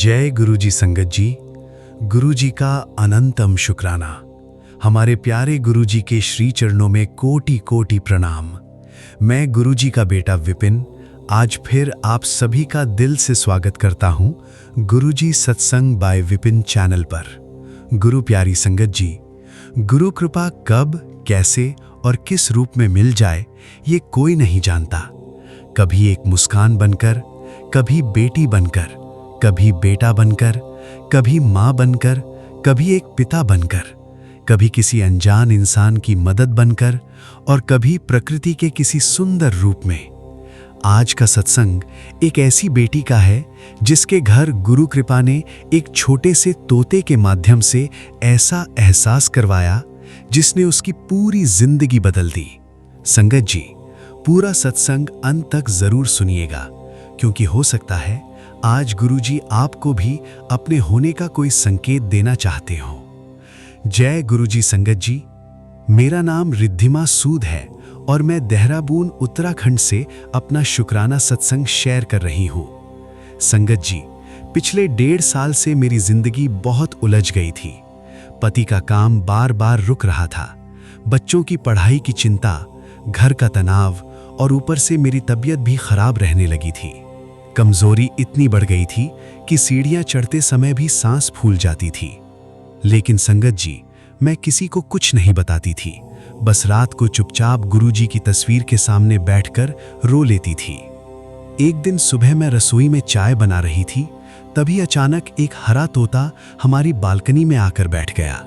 जय गुरुजी संगत जी। गुरुजी का अनंतम शुक्राना। हमारे प्यारे गुरुजी के श्री चरणों में कोटि कोटि प्रणाम। मैं गुरुजी का बेटा विपिन आज फिर आप सभी का दिल से स्वागत करता हूं गुरुजी सत्संग बाय विपिन चैनल पर। गुरु प्यारी संगत जी, गुरु कृपा कब, कैसे और किस रूप में मिल जाए ये कोई नहीं जानता। कभी एक मुस्कान बनकर, कभी बेटी बनकर, कभी बेटा बनकर, कभी माँ बनकर, कभी एक पिता बनकर, कभी किसी अनजान इंसान की मदद बनकर और कभी प्रकृति के किसी सुंदर रूप में। आज का सत्संग एक ऐसी बेटी का है जिसके घर गुरु कृपा ने एक छोटे से तोते के माध्यम से ऐसा एहसास करवाया जिसने उसकी पूरी जिंदगी बदल दी। संगत जी, पूरा सत्संग अंत तक जरूर सुनिएगा, क्योंकि हो सकता है आज गुरुजी आपको भी अपने होने का कोई संकेत देना चाहते हो। जय गुरुजी संगत जी। मेरा नाम रिद्धिमा सूद है और मैं देहरादून उत्तराखंड से अपना शुक्राना सत्संग शेयर कर रही हूँ। संगत जी, पिछले 1.5 साल से मेरी जिंदगी बहुत उलझ गई थी। पति का काम बार बार रुक रहा था, बच्चों की पढ़ाई की चिंता, घर का तनाव और ऊपर से मेरी तबीयत भी खराब रहने लगी थी। कमजोरी इतनी बढ़ गई थी कि सीढ़ियां चढ़ते समय भी सांस फूल जाती थी। लेकिन संगत जी, मैं किसी को कुछ नहीं बताती थी, बस रात को चुपचाप गुरुजी की तस्वीर के सामने बैठकर रो लेती थी। एक दिन सुबह मैं रसोई में चाय बना रही थी, तभी अचानक एक हरा तोता हमारी बालकनी में आकर बैठ गया।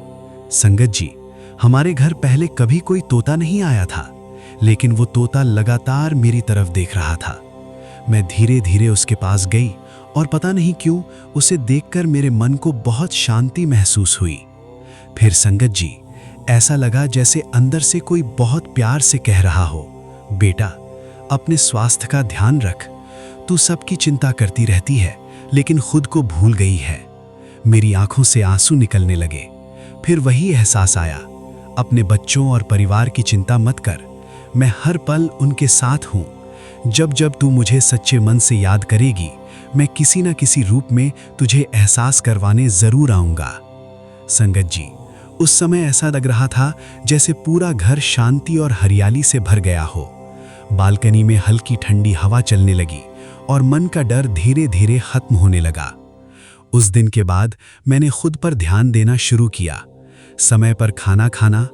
संगत जी, हमारे घर पहले कभी कोई तोता नहीं आया था, लेकिन वो तोता लगातार मेरी तरफ देख रहा था। मैं धीरे धीरे उसके पास गई और पता नहीं क्यों उसे देखकर मेरे मन को बहुत शांति महसूस हुई। फिर संगत जी, ऐसा लगा जैसे अंदर से कोई बहुत प्यार से कह रहा हो, बेटा अपने स्वास्थ्य का ध्यान रख, तू सबकी चिंता करती रहती है लेकिन खुद को भूल गई है। मेरी आंखों से आंसू निकलने लगे। फिर वही एहसास आया, अपने बच्चों और परिवार की चिंता मत कर, मैं हर पल उनके साथ हूँ। जब जब तू मुझे सच्चे मन से याद करेगी, मैं किसी न किसी रूप में तुझे एहसास करवाने जरूर आऊंगा। संगत जी, उस समय ऐसा लग रहा था जैसे पूरा घर शांति और हरियाली से भर गया हो। बालकनी में हल्की ठंडी हवा चलने लगी और मन का डर धीरे धीरे खत्म होने लगा। उस दिन के बाद मैंने खुद पर ध्यान देना शुरू किया। समय पर खाना खाना,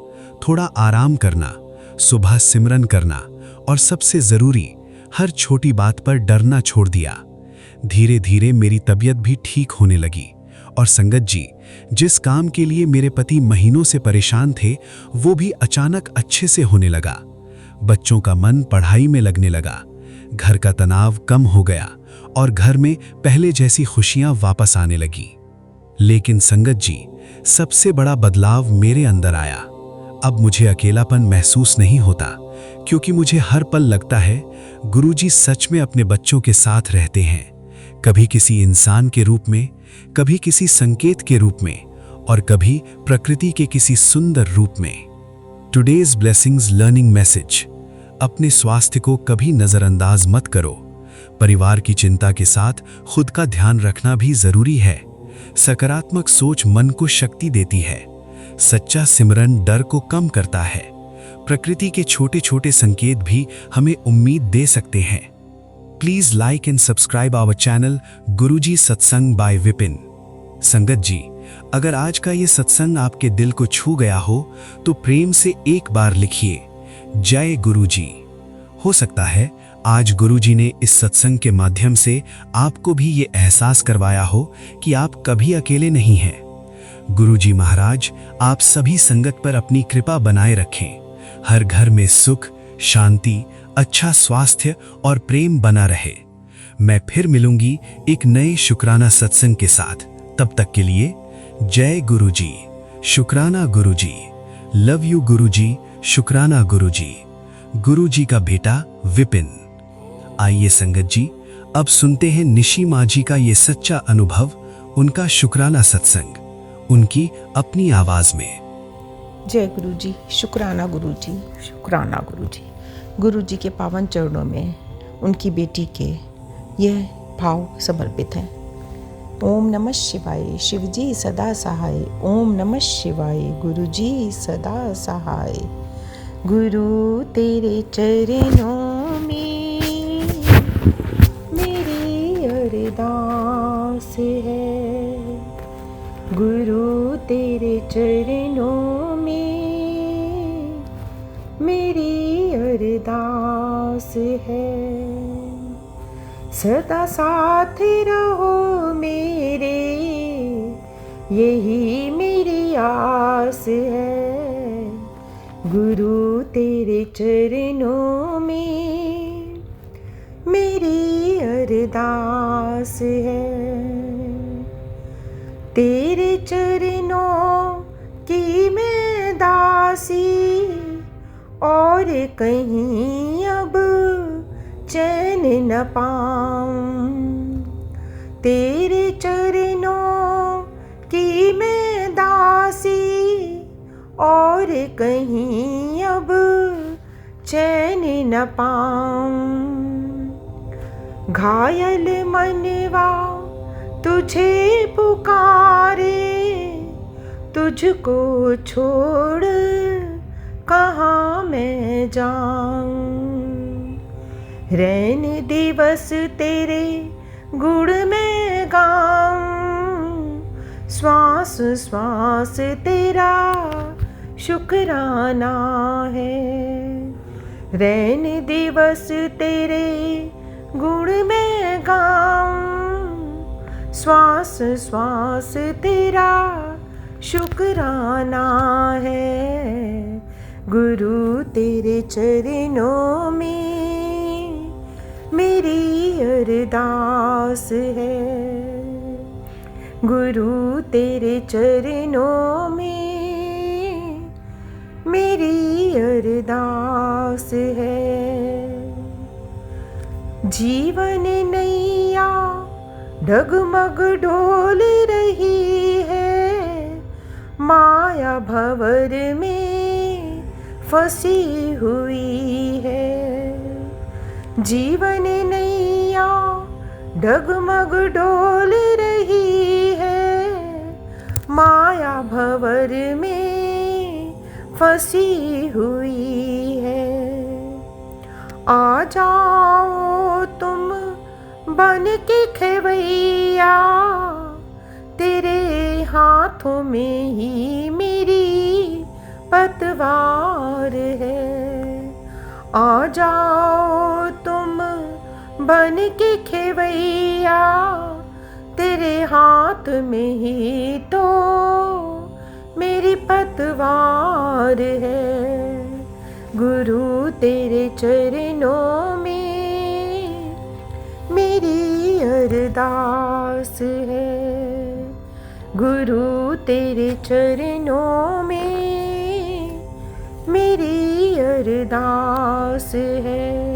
थोड़ा आराम करना, सुबह सिमरन करना और सबसे जरूरी हर छोटी बात पर डरना छोड़ दिया। धीरे धीरे मेरी तबीयत भी ठीक होने लगी और संगत जी, जिस काम के लिए मेरे पति महीनों से परेशान थे वो भी अचानक अच्छे से होने लगा। बच्चों का मन पढ़ाई में लगने लगा, घर का तनाव कम हो गया और घर में पहले जैसी खुशियां वापस आने लगी। लेकिन संगत जी, सबसे बड़ा बदलाव मेरे अंदर आया। अब मुझे अकेलापन महसूस नहीं होता, क्योंकि मुझे हर पल लगता है गुरुजी सच में अपने बच्चों के साथ रहते हैं, कभी किसी इंसान के रूप में, कभी किसी संकेत के रूप में और कभी प्रकृति के किसी सुंदर रूप में। Today's blessings learning message. अपने स्वास्थ्य को कभी नजरअंदाज मत करो। परिवार की चिंता के साथ खुद का ध्यान रखना भी जरूरी है। सकारात्मक सोच मन को शक्ति देती है। सच्चा सिमरन डर को कम करता है। प्रकृति के छोटे छोटे संकेत भी हमें उम्मीद दे सकते हैं। Please like and subscribe our channel Guruji Satsang by Vipin. संगत जी, अगर आज का ये सत्संग आपके दिल को छू गया हो तो प्रेम से एक बार लिखिए, जय गुरुजी। हो सकता है आज गुरुजी ने इस सत्संग के माध्यम से आपको भी ये एहसास करवाया हो कि आप कभी अकेले नहीं हैं। गुरुजी महाराज आप सभी संगत पर अपनी कृपा बनाए रखें। हर घर में सुख, शांति, अच्छा स्वास्थ्य और प्रेम बना रहे। मैं फिर मिलूंगी एक नए शुक्राना सत्संग के साथ। तब तक के लिए जय गुरुजी। शुक्राना गुरुजी। लव यू गुरुजी। शुक्राना गुरुजी। गुरुजी का बेटा विपिन। आइए संगत जी, अब सुनते हैं निशी माँ जी का ये सच्चा अनुभव, उनका शुक्राना सत्संग, उनकी अपनी आवाज में। जय गुरुजी। शुक्राना गुरुजी। शुक्राना गुरुजी। गुरुजी के पावन चरणों में उनकी बेटी के यह भाव समर्पित हैं। ओम नमः शिवाय। शिवजी सदा सहाय। ओम नमः शिवाय। गुरुजी सदा सहाय। गुरु तेरे चरणों में मेरी अरदास है। गुरु तेरे चरणों में मेरी अरदास है। सदा साथ रहो मेरे, यही मेरी आस है। गुरु तेरे चरणों में मेरी अरदास है। तेरे चरणों की मैं दासी, और कहीं अब चैन न पाऊं। तेरे चरणों की मैं दासी, और कहीं अब चैन न पाऊं। घायल मनवा तुझे पुकारे, तुझको छोड़ कहाँ मैं जाऊं। रैन दिवस तेरे गुण में गाऊं। श्वास श्वास तेरा शुक्राना है। रैन दिवस तेरे गुण में गाऊं। श्वास श्वास तेरा शुक्राना है। गुरु तेरे चरणों में मेरी अरदास है। गुरु तेरे चरणों में मेरी अरदास है। जीवन नैया डगमग डोल रही है। माया भंवर में फंसी हुई है। जीवन नैया डगमग डोल रही है। माया भंवर में फंसी हुई है। आ जाओ तुम बन के खेवैया, तेरे हाथों में ही मेरी पतवार है। आ जाओ तुम बन के खेवैया, तेरे हाथ में ही तो मेरी पतवार है। गुरु तेरे चरणों में मेरी अरदास है। गुरु तेरे चरणों में मेरी अरदास है।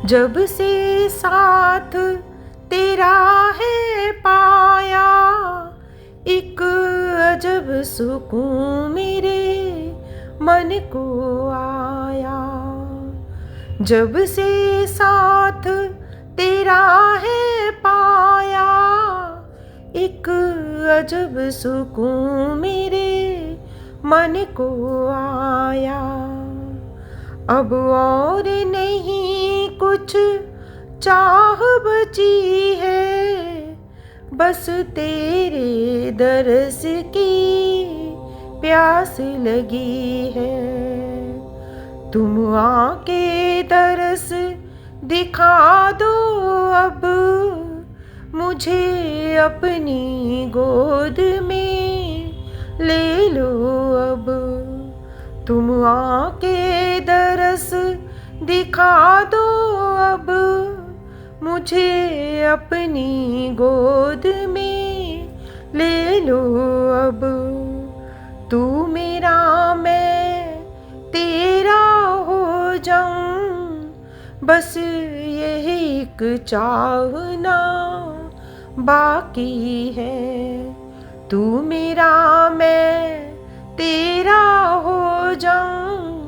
जब से साथ तेरा है पाया, एक अजब सुकून मेरे मन को आया। जब से साथ तेरा है पाया, एक अजब सुकून मेरे मन को आया। अब और नहीं कुछ चाह बची है, बस तेरे दरस की प्यास लगी है। तुम आके दरस दिखा दो अब, मुझे अपनी गोद में ले लो अब। तुम आके दरस दिखा दो अब, मुझे अपनी गोद में ले लो अब। तू मेरा मैं तेरा हो जाऊं, बस यही एक चाहना बाकी है। तू मेरा मैं तेरा हो जाऊं,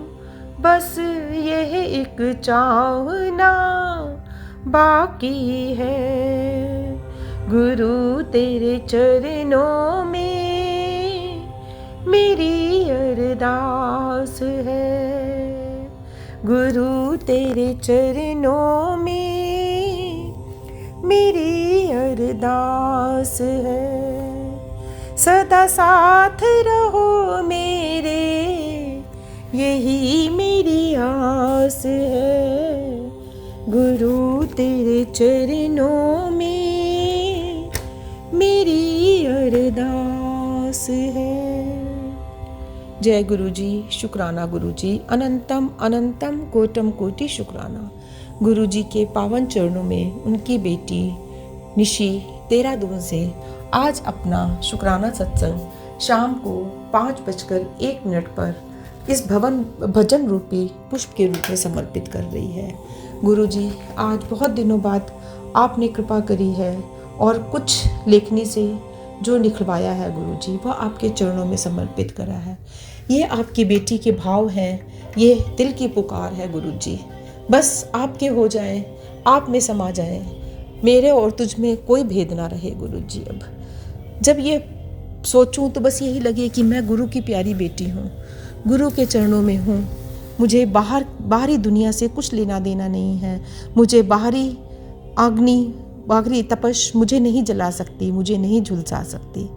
बस यह एक चाहना बाकी है। गुरु तेरे चरणों में मेरी अरदास है। गुरु तेरे चरणों में मेरी अरदास है। सदा साथ रहो मेरे, यही मेरी आस है। गुरु तेरे चरणों में मेरी अरदास है। जय गुरु जी, शुक्राना गुरु जी, अनंतम अनंतम कोटम कोटि शुक्राना। गुरु जी के पावन चरणों में उनकी बेटी निशी देहरादून से आज अपना शुक्राना सत्संग शाम को 5:01 पर इस भजन रूपी पुष्प के रूप में समर्पित कर रही है। गुरु जी, आज बहुत दिनों बाद आपने कृपा करी है और कुछ लेखनी से जो निखरवाया है गुरु जी, वह आपके चरणों में समर्पित करा है। ये आपकी बेटी के भाव हैं, ये दिल की पुकार है गुरु जी। बस आपके हो जाएं, आप में समा जाएं, मेरे और तुझ में कोई भेद ना रहे गुरु जी। अब जब ये सोचूं तो बस यही लगे कि मैं गुरु की प्यारी बेटी हूँ, गुरु के चरणों में हूँ। मुझे बाहरी दुनिया से कुछ लेना देना नहीं है। मुझे बाहरी तपश मुझे नहीं जला सकती, मुझे नहीं झुलसा सकती,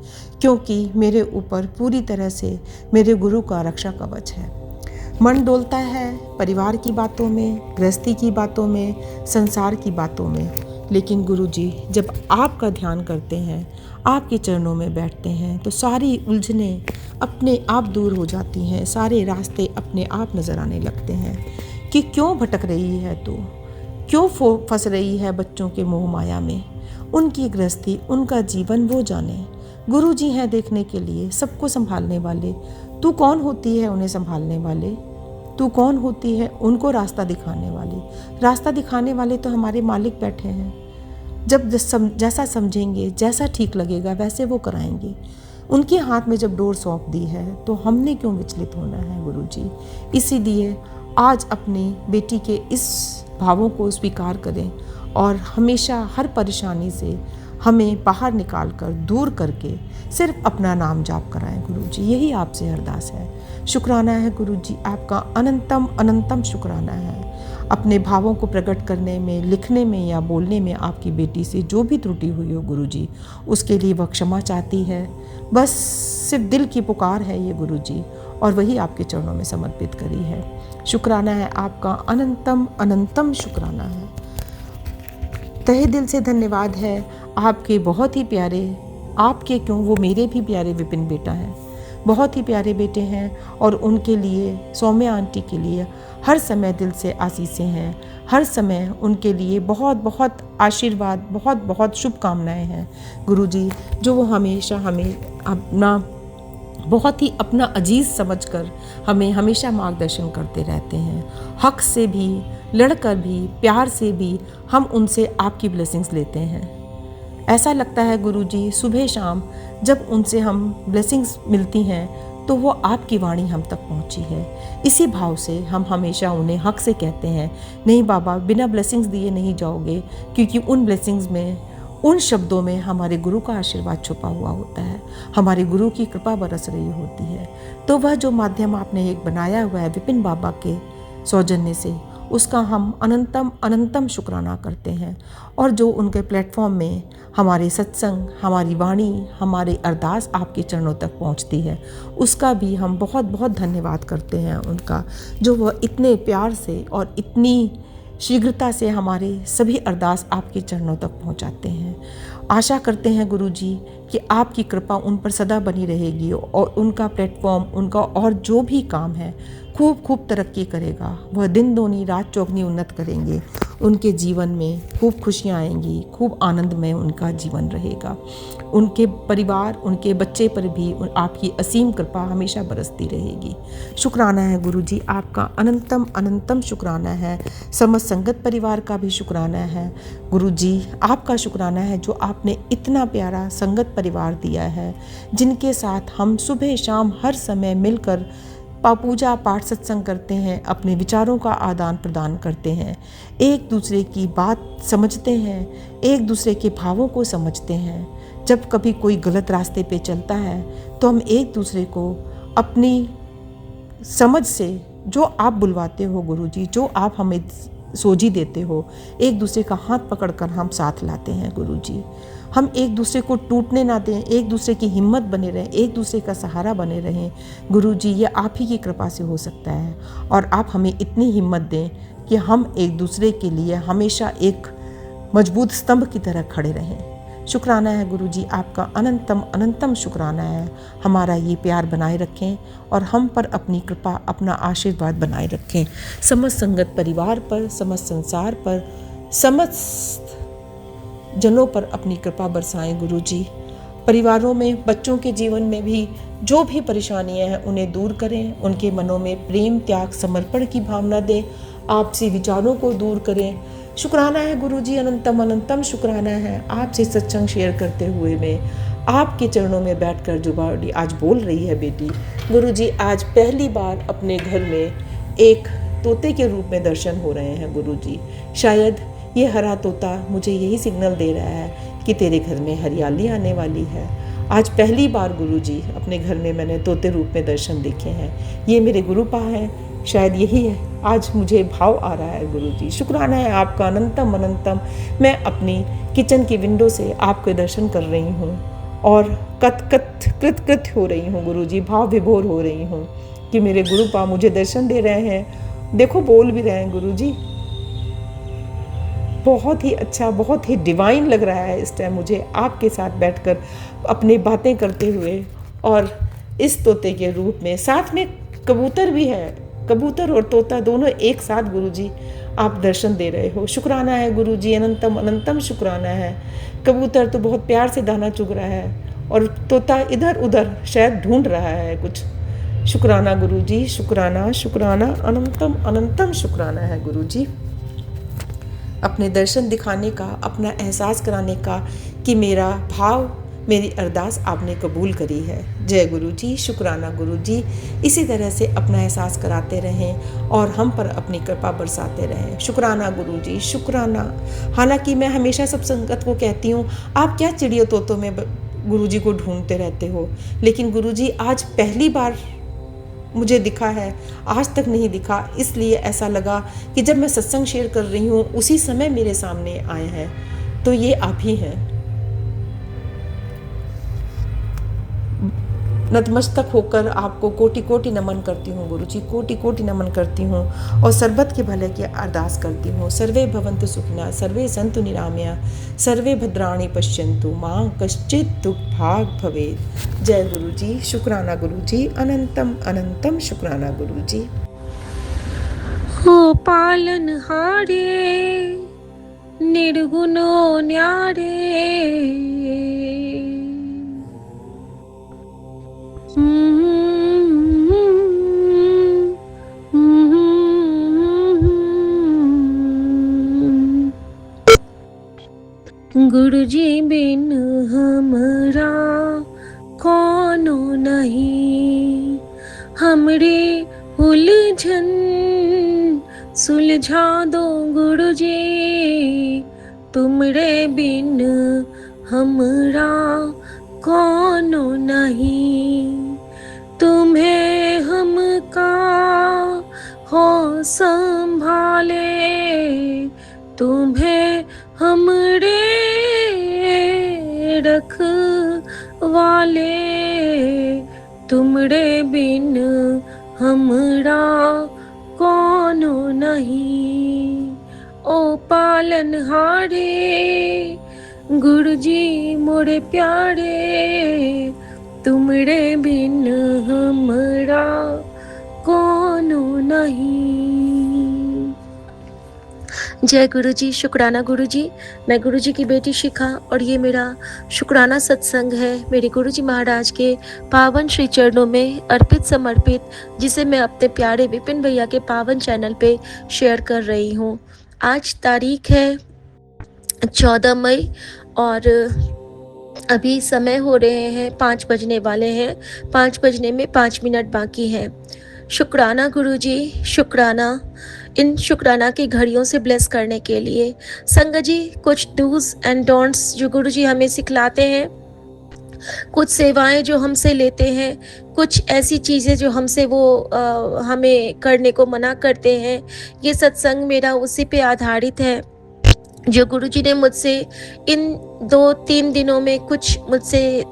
क्योंकि मेरे ऊपर पूरी तरह से मेरे गुरु का रक्षा कवच है। मन डोलता है परिवार की बातों में, गृहस्थी की बातों में, संसार की बातों में, लेकिन गुरु जी जब आपका ध्यान करते हैं, आपके चरणों में बैठते हैं, तो सारी उलझनें अपने आप दूर हो जाती हैं। सारे रास्ते अपने आप नज़र आने लगते हैं कि क्यों भटक रही है तू, क्यों फंस रही है बच्चों के मोह माया में। उनकी गृहस्थी, उनका जीवन वो जाने। गुरु जी हैं देखने के लिए, सबको संभालने वाले। तू कौन होती है उन्हें संभालने वाले? तू कौन होती है उनको रास्ता दिखाने वाली? रास्ता दिखाने वाले तो हमारे मालिक बैठे हैं। जब जैसा समझेंगे, जैसा ठीक लगेगा, वैसे वो कराएंगे। उनके हाथ में जब डोर सौंप दी है तो हमने क्यों विचलित होना है गुरु जी। इसीलिए आज अपनी बेटी के इस भावों को स्वीकार करें और हमेशा हर परेशानी से हमें बाहर निकाल कर, दूर करके सिर्फ अपना नाम जाप कराएं गुरु जी। यही आपसे अरदास है। शुक्राना है गुरु जी, आपका अनंतम अनंतम शुक्राना है। अपने भावों को प्रकट करने में, लिखने में या बोलने में आपकी बेटी से जो भी त्रुटि हुई हो गुरु जी, उसके लिए वह क्षमा चाहती है। बस सिर्फ दिल की पुकार है ये गुरु जी, और वही आपके चरणों में समर्पित करी है। शुक्राना है आपका, अनंतम अनंतम शुक्राना है। तहे दिल से धन्यवाद है आपके बहुत ही प्यारे, आपके क्यों, वो मेरे भी प्यारे विपिन बेटा हैं, बहुत ही प्यारे बेटे हैं। और उनके लिए, सौम्या आंटी के लिए हर समय दिल से आशीषें हैं। हर समय उनके लिए बहुत बहुत आशीर्वाद, बहुत बहुत शुभकामनाएं हैं गुरु जी, जो वो हमेशा हमें बहुत ही अपना अजीज समझकर हमें हमेशा मार्गदर्शन करते रहते हैं। हक से भी, लड़कर भी, प्यार से भी हम उनसे आपकी ब्लेसिंग्स लेते हैं। ऐसा लगता है गुरु जी, सुबह शाम जब उनसे हम ब्लेसिंग्स मिलती हैं तो वो आपकी वाणी हम तक पहुंची है। इसी भाव से हम हमेशा उन्हें हक से कहते हैं, नहीं बाबा, बिना ब्लेसिंग्स दिए नहीं जाओगे, क्योंकि उन ब्लेसिंग्स में, उन शब्दों में हमारे गुरु का आशीर्वाद छुपा हुआ होता है, हमारे गुरु की कृपा बरस रही होती है। तो वह जो माध्यम आपने एक बनाया हुआ है विपिन बाबा के सौजन्य से, उसका हम अनंतम अनंतम शुक्राना करते हैं। और जो उनके प्लेटफॉर्म में हमारे सत्संग, हमारी वाणी, हमारी अरदास आपके चरणों तक पहुंचती है, उसका भी हम बहुत बहुत धन्यवाद करते हैं उनका, जो वह इतने प्यार से और इतनी शीघ्रता से हमारे सभी अरदास आपके चरणों तक पहुंचाते हैं। आशा करते हैं गुरु जी कि आपकी कृपा उन पर सदा बनी रहेगी और उनका प्लेटफॉर्म, उनका और जो भी काम है खूब खूब तरक्की करेगा। वह दिन दोनी रात चौगनी उन्नत करेंगे। उनके जीवन में खूब खुशियाँ आएंगी, खूब आनंदमय उनका जीवन रहेगा। उनके परिवार, उनके बच्चे पर भी आपकी असीम कृपा हमेशा बरसती रहेगी। शुक्राना है गुरु जी, आपका अनंतम अनंतम शुक्राना है। समस्त संगत परिवार का भी शुक्राना है गुरु जी। आपका शुक्राना है जो आपने इतना प्यारा संगत परिवार दिया है, जिनके साथ हम सुबह शाम हर समय मिलकर पूजा पाठ सत्संग करते हैं, अपने विचारों का आदान प्रदान करते हैं, एक दूसरे की बात समझते हैं, एक दूसरे के भावों को समझते हैं। जब कभी कोई गलत रास्ते पे चलता है तो हम एक दूसरे को अपनी समझ से, जो आप बुलवाते हो गुरुजी, जो आप हमें सोझी देते हो, एक दूसरे का हाथ पकड़कर हम साथ लाते हैं गुरुजी। हम एक दूसरे को टूटने ना दें, एक दूसरे की हिम्मत बने रहें, एक दूसरे का सहारा बने रहें गुरुजी। ये आप ही की कृपा से हो सकता है और आप हमें इतनी हिम्मत दें कि हम एक दूसरे के लिए हमेशा एक मजबूत स्तंभ की तरह खड़े रहें। शुक्राना है गुरुजी, आपका अनंतम अनंतम शुक्राना है। हमारा ये प्यार बनाए रखें और हम पर अपनी कृपा, अपना आशीर्वाद बनाए रखें। समस्त संगत परिवार पर, समस्त संसार पर, समस्त जनों पर अपनी कृपा बरसाएं गुरुजी। परिवारों में, बच्चों के जीवन में भी जो भी परेशानियां हैं उन्हें दूर करें, उनके मनों में प्रेम, त्याग, समर्पण की भावना दें, आपसी विचारों को दूर करें। शुक्राना है गुरुजी, अनंतम अनंतम शुक्राना है। आपसे सत्संग शेयर करते हुए मैं आपके चरणों में बैठकर जो बाड़ी आज बोल रही है बेटी, गुरुजी आज पहली बार अपने घर में एक तोते के रूप में दर्शन हो रहे हैं गुरुजी। शायद ये हरा तोता मुझे यही सिग्नल दे रहा है कि तेरे घर में हरियाली आने वाली है। आज पहली बार गुरुजी अपने घर में मैंने तोते रूप में दर्शन देखे हैं। ये मेरे गुरुपा हैं, शायद यही है आज मुझे भाव आ रहा है गुरुजी। शुक्राना है आपका अनंतम अनंतम। मैं अपनी किचन की विंडो से आपके दर्शन कर रही हूँ और कृत कृत हो रही हूँ गुरुजी, भाव विभोर हो रही हूँ कि मेरे गुरुपा मुझे दर्शन दे रहे हैं। देखो बोल भी रहे हैं गुरुजी। बहुत ही अच्छा, बहुत ही डिवाइन लग रहा है इस टाइम मुझे आपके साथ बैठकर अपनी बातें करते हुए और इस तोते के रूप में। साथ में कबूतर भी है, कबूतर और तोता दोनों एक साथ गुरुजी आप दर्शन दे रहे हो। शुक्राना है गुरुजी, अनंतम अनंतम शुक्राना है। कबूतर तो बहुत प्यार से दाना चुग रहा है और तोता इधर उधर शायद ढूंढ रहा है कुछ। शुक्राना गुरुजी, शुक्राना शुक्राना, अनंतम अनंतम शुक्राना है गुरुजी। अपने दर्शन दिखाने का, अपना एहसास कराने का कि मेरा भाव, मेरी अरदास आपने कबूल करी है। जय गुरुजी, शुक्राना गुरुजी। इसी तरह से अपना एहसास कराते रहें और हम पर अपनी कृपा बरसाते रहें। शुक्राना गुरुजी, शुक्राना। हालांकि मैं हमेशा सब संगत को कहती हूँ, आप क्या चिड़ियों तोतों में गुरुजी को ढूंढते रहते हो, लेकिन गुरुजी आज पहली बार मुझे दिखा है, आज तक नहीं दिखा। इसलिए ऐसा लगा कि जब मैं सत्संग शेयर कर रही हूँ उसी समय मेरे सामने आए हैं, तो ये आप ही हैं। नतमस्तक होकर आपको कोटि कोटि नमन करती हूँ गुरुजी, कोटि कोटि नमन करती हूँ और सर्बत के भले की अरदास करती हूँ। सर्वे भवन्तु सुखिनः, सर्वे सन्तु निरामया, सर्वे भद्राणि पश्यन्तु, मां कश्चित् दुःख भाग् भवेत्। जय गुरुजी, शुक्राना गुरुजी, अनंतम अनंतम शुक्राना गुरुजी। हो पालनहारे निर्गुणो न्यारे, गुरुजी बिन हमरा कौनो नहीं, हमरे उलझन सुलझा दो गुरुजी, तुमरे बिन हमरा कौनो नहीं, तुम्हें हमका हो संभाले, तुम्हें हमरे रखवाले, तुमरे बिन हमरा कौनो नहीं। ओ पालनहारे गुरुजी मोरे प्यारे, तुमरे बिन हमरा कौनो नहीं। जय गुरुजी, शुक्राना गुरुजी। मैं गुरुजी की बेटी शिखा और ये मेरा शुक्राना सत्संग है मेरे गुरुजी महाराज के पावन श्री चरणों में अर्पित समर्पित, जिसे मैं अपने प्यारे विपिन भैया के पावन चैनल पे शेयर कर रही हूँ। आज तारीख है 14 मई और अभी समय हो रहे हैं 5 बजने वाले हैं, 5 बजने में 5 मिनट बाकी हैं। शुक्राना गुरुजी, शुक्राना इन शुक्राना की घड़ियों से ब्लेस करने के लिए। संगत जी, कुछ डूज एंड डोंट्स जो गुरुजी हमें सिखलाते हैं, कुछ सेवाएं जो हमसे लेते हैं, कुछ ऐसी चीज़ें जो हमसे वो हमें करने को मना करते हैं, ये सत्संग मेरा उसी पे आधारित है जो गुरुजी ने मुझसे इन 2-3 दिनों में कुछ मुझसे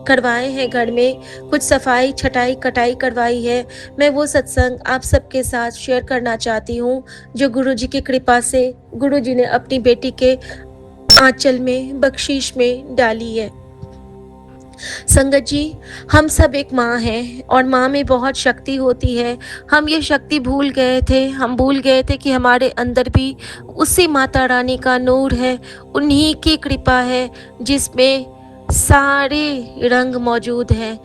करवाए हैं। घर में कुछ सफाई छटाई कटाई करवाई है। मैं वो सत्संग आप सबके साथ शेयर करना चाहती हूँ जो गुरुजी की कृपा से गुरुजी ने अपनी बेटी के आंचल में बख्शीश में डाली है। संगत जी, हम सब एक माँ हैं और माँ में बहुत शक्ति होती है। हम ये शक्ति भूल गए थे। हम भूल गए थे कि हमारे अंदर भी उसी माता रानी का नूर है, उन्हीं की कृपा है जिसमें सारे रंग मौजूद हैं।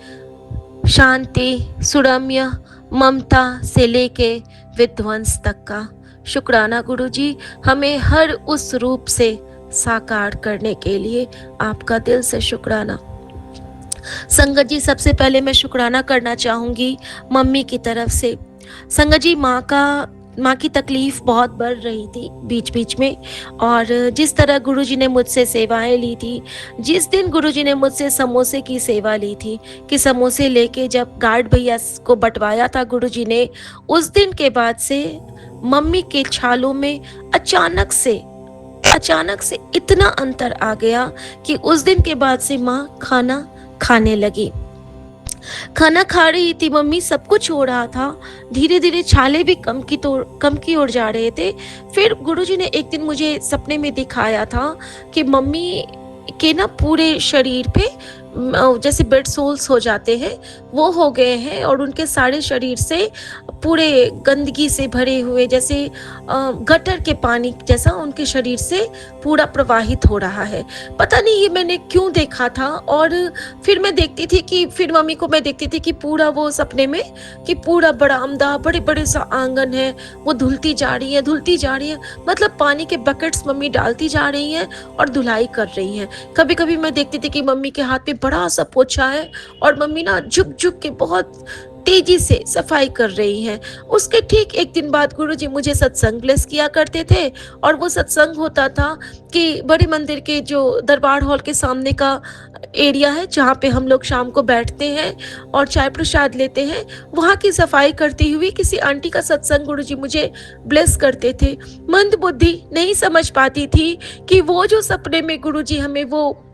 शांति, सुरम्य, ममता से लेके विध्वंस तक का। शुक्राना गुरुजी, हमें हर उस रूप से साकार करने के लिए आपका दिल से शुक्राना। संगत जी, सबसे पहले मैं शुक्राना करना चाहूँगी मम्मी की तरफ से। संगत जी, माँ की तकलीफ बहुत बढ़ रही थी बीच बीच में, और जिस तरह गुरुजी ने मुझसे सेवाएं ली थी, जिस दिन गुरुजी ने मुझसे समोसे की सेवा ली थी कि समोसे लेके जब गार्ड भैया को बंटवाया था गुरुजी ने, उस दिन के बाद से मम्मी के छालों में अचानक से इतना अंतर आ गया कि उस दिन के बाद से माँ खाना खाने लगी। खाना खा रही थी मम्मी, सब कुछ हो रहा था, धीरे धीरे छाले भी कम की ओर जा रहे थे। फिर गुरुजी ने एक दिन मुझे सपने में दिखाया था कि मम्मी के ना पूरे शरीर पे जैसे बेड सोल्स हो जाते हैं वो हो गए हैं, और उनके सारे शरीर से पूरे गंदगी से भरे हुए जैसे गटर के पानी जैसा उनके शरीर से पूरा प्रवाहित हो रहा है। पता नहीं ये मैंने क्यों देखा था। और फिर मैं देखती थी कि फिर मम्मी को मैं देखती थी कि पूरा वो सपने में कि पूरा बरामदा, बड़े बड़े सा आंगन है, वो धुलती जा रही है, मतलब पानी के बकेट्स मम्मी डालती जा रही हैं और धुलाई कर रही हैं। कभी कभी मैं देखती थी कि मम्मी के हाथ में बड़ा सा पोछा है और मम्मी ना झुक झुक के बहुत तेजी से सफाई कर रही हैं। उसके ठीक एक दिन बाद गुरुजी मुझे सत्संग ब्लेस किया करते थे, और वो सत्संग होता था कि बड़े मंदिर के जो दरबार हॉल के सामने का एरिया है जहाँ पे हम लोग शाम को बैठते हैं और चाय प्रसाद लेते हैं, वहाँ की सफाई करती हुई किसी आंटी का सत्संग गुरुजी मुझे ब्लेस करते थे। मंद बुद्धि नहीं समझ पाती थी कि वो जो सपने में गुरुजी हमें वो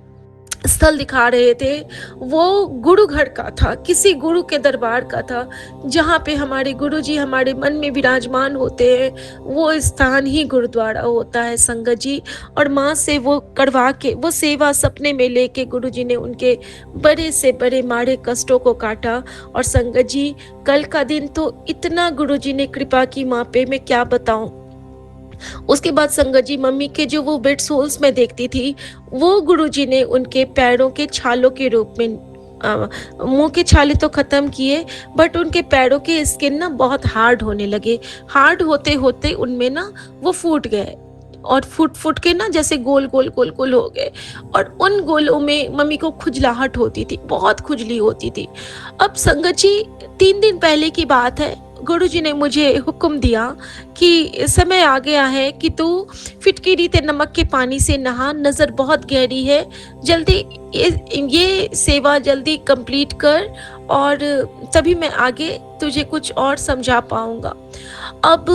स्थल दिखा रहे थे वो गुरु घर का था, किसी गुरु के दरबार का था, जहाँ पे हमारे गुरुजी हमारे मन में विराजमान होते हैं। वो स्थान ही गुरुद्वारा होता है संगत जी। और माँ से वो करवा के वो सेवा सपने में लेके गुरुजी ने उनके बड़े से बड़े मारे कष्टों को काटा। और संगत जी, कल का दिन तो इतना गुरुजी ने कृपा की माँ पे, मैं क्या बताऊं। उसके बाद संगत जी, मम्मी के जो वो बेड सोल्स में देखती थी वो गुरुजी ने उनके पैरों के छालों के रूप में, मुंह के छाले तो खत्म किए बट उनके पैरों के स्किन ना बहुत हार्ड होने लगे। हार्ड होते होते उनमें ना वो फूट गए और फूट के ना जैसे गोल गोल हो गए, और उन गोलों में मम्मी को खुजलाहट होती थी, बहुत खुजली होती थी। अब संगत जी, 3 दिन पहले की बात है, गुरुजी ने मुझे हुक्म दिया कि समय आ गया है कि तू फिटकिरी ते नमक के पानी से नहा, नजर बहुत गहरी है, जल्दी ये सेवा जल्दी कंप्लीट कर और तभी मैं आगे तुझे कुछ और समझा पाऊंगा। अब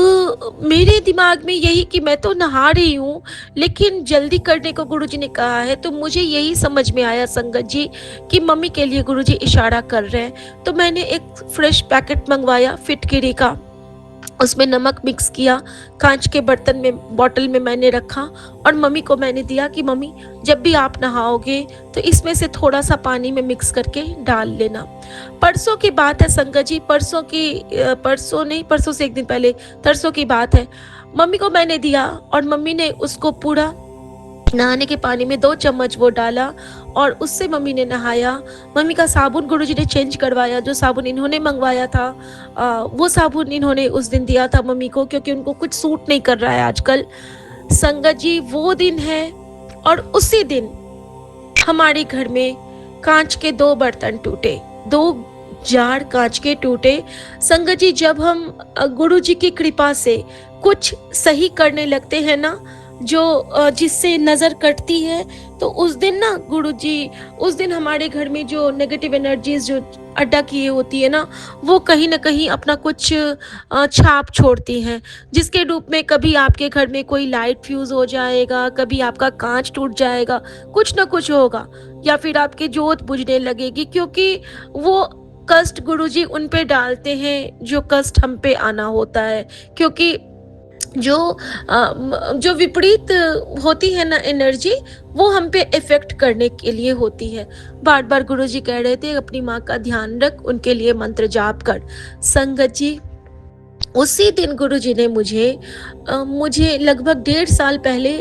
मेरे दिमाग में यही कि मैं तो नहा रही हूँ लेकिन जल्दी करने को गुरुजी ने कहा है, तो मुझे यही समझ में आया संगत जी कि मम्मी के लिए गुरुजी इशारा कर रहे हैं। तो मैंने एक फ्रेश पैकेट मंगवाया फिटकिरी का, उसमें नमक मिक्स किया, कांच के बर्तन में बॉटल में मैंने रखा और मम्मी को मैंने दिया कि मम्मी जब भी आप नहाओगे तो इसमें से थोड़ा सा पानी में मिक्स करके डाल लेना। परसों की बात है संगत जी, परसों से एक दिन पहले, तरसों की बात है। मम्मी को मैंने दिया और मम्मी ने उसको पूरा नहाने के पानी में 2 चम्मच वो डाला और उससे मम्मी ने नहाया। मम्मी का साबुन गुरुजी ने चेंज करवाया, जो साबुन इन्होंने मंगवाया था वो साबुन इन्होंने उस दिन दिया था मम्मी को, क्योंकि उनको कुछ सूट नहीं कर रहा है आजकल। संगत जी, वो दिन है और उसी दिन हमारे घर में कांच के 2 बर्तन टूटे, 2 जार कांच के टूटे। संगत जी, जब हम गुरु जी की कृपा से कुछ सही करने लगते हैं ना, जो जिससे नज़र कटती है, तो उस दिन ना गुरु जी, उस दिन हमारे घर में जो नेगेटिव एनर्जीज जो अड्डा किए होती है ना, वो कहीं ना कहीं अपना कुछ छाप छोड़ती हैं, जिसके रूप में कभी आपके घर में कोई लाइट फ्यूज हो जाएगा, कभी आपका कांच टूट जाएगा, कुछ ना कुछ होगा, या फिर आपकी जोत बुझने लगेगी, क्योंकि वो कष्ट गुरुजी उन पे डालते हैं जो कष्ट हम पे आना होता है। क्योंकि जो विपरीत होती है ना एनर्जी, वो हम पे इफेक्ट करने के लिए होती है। बार बार गुरुजी कह रहे थे अपनी माँ का ध्यान रख, उनके लिए मंत्र जाप कर। संगत जी, उसी दिन गुरुजी ने मुझे लगभग 1.5 साल पहले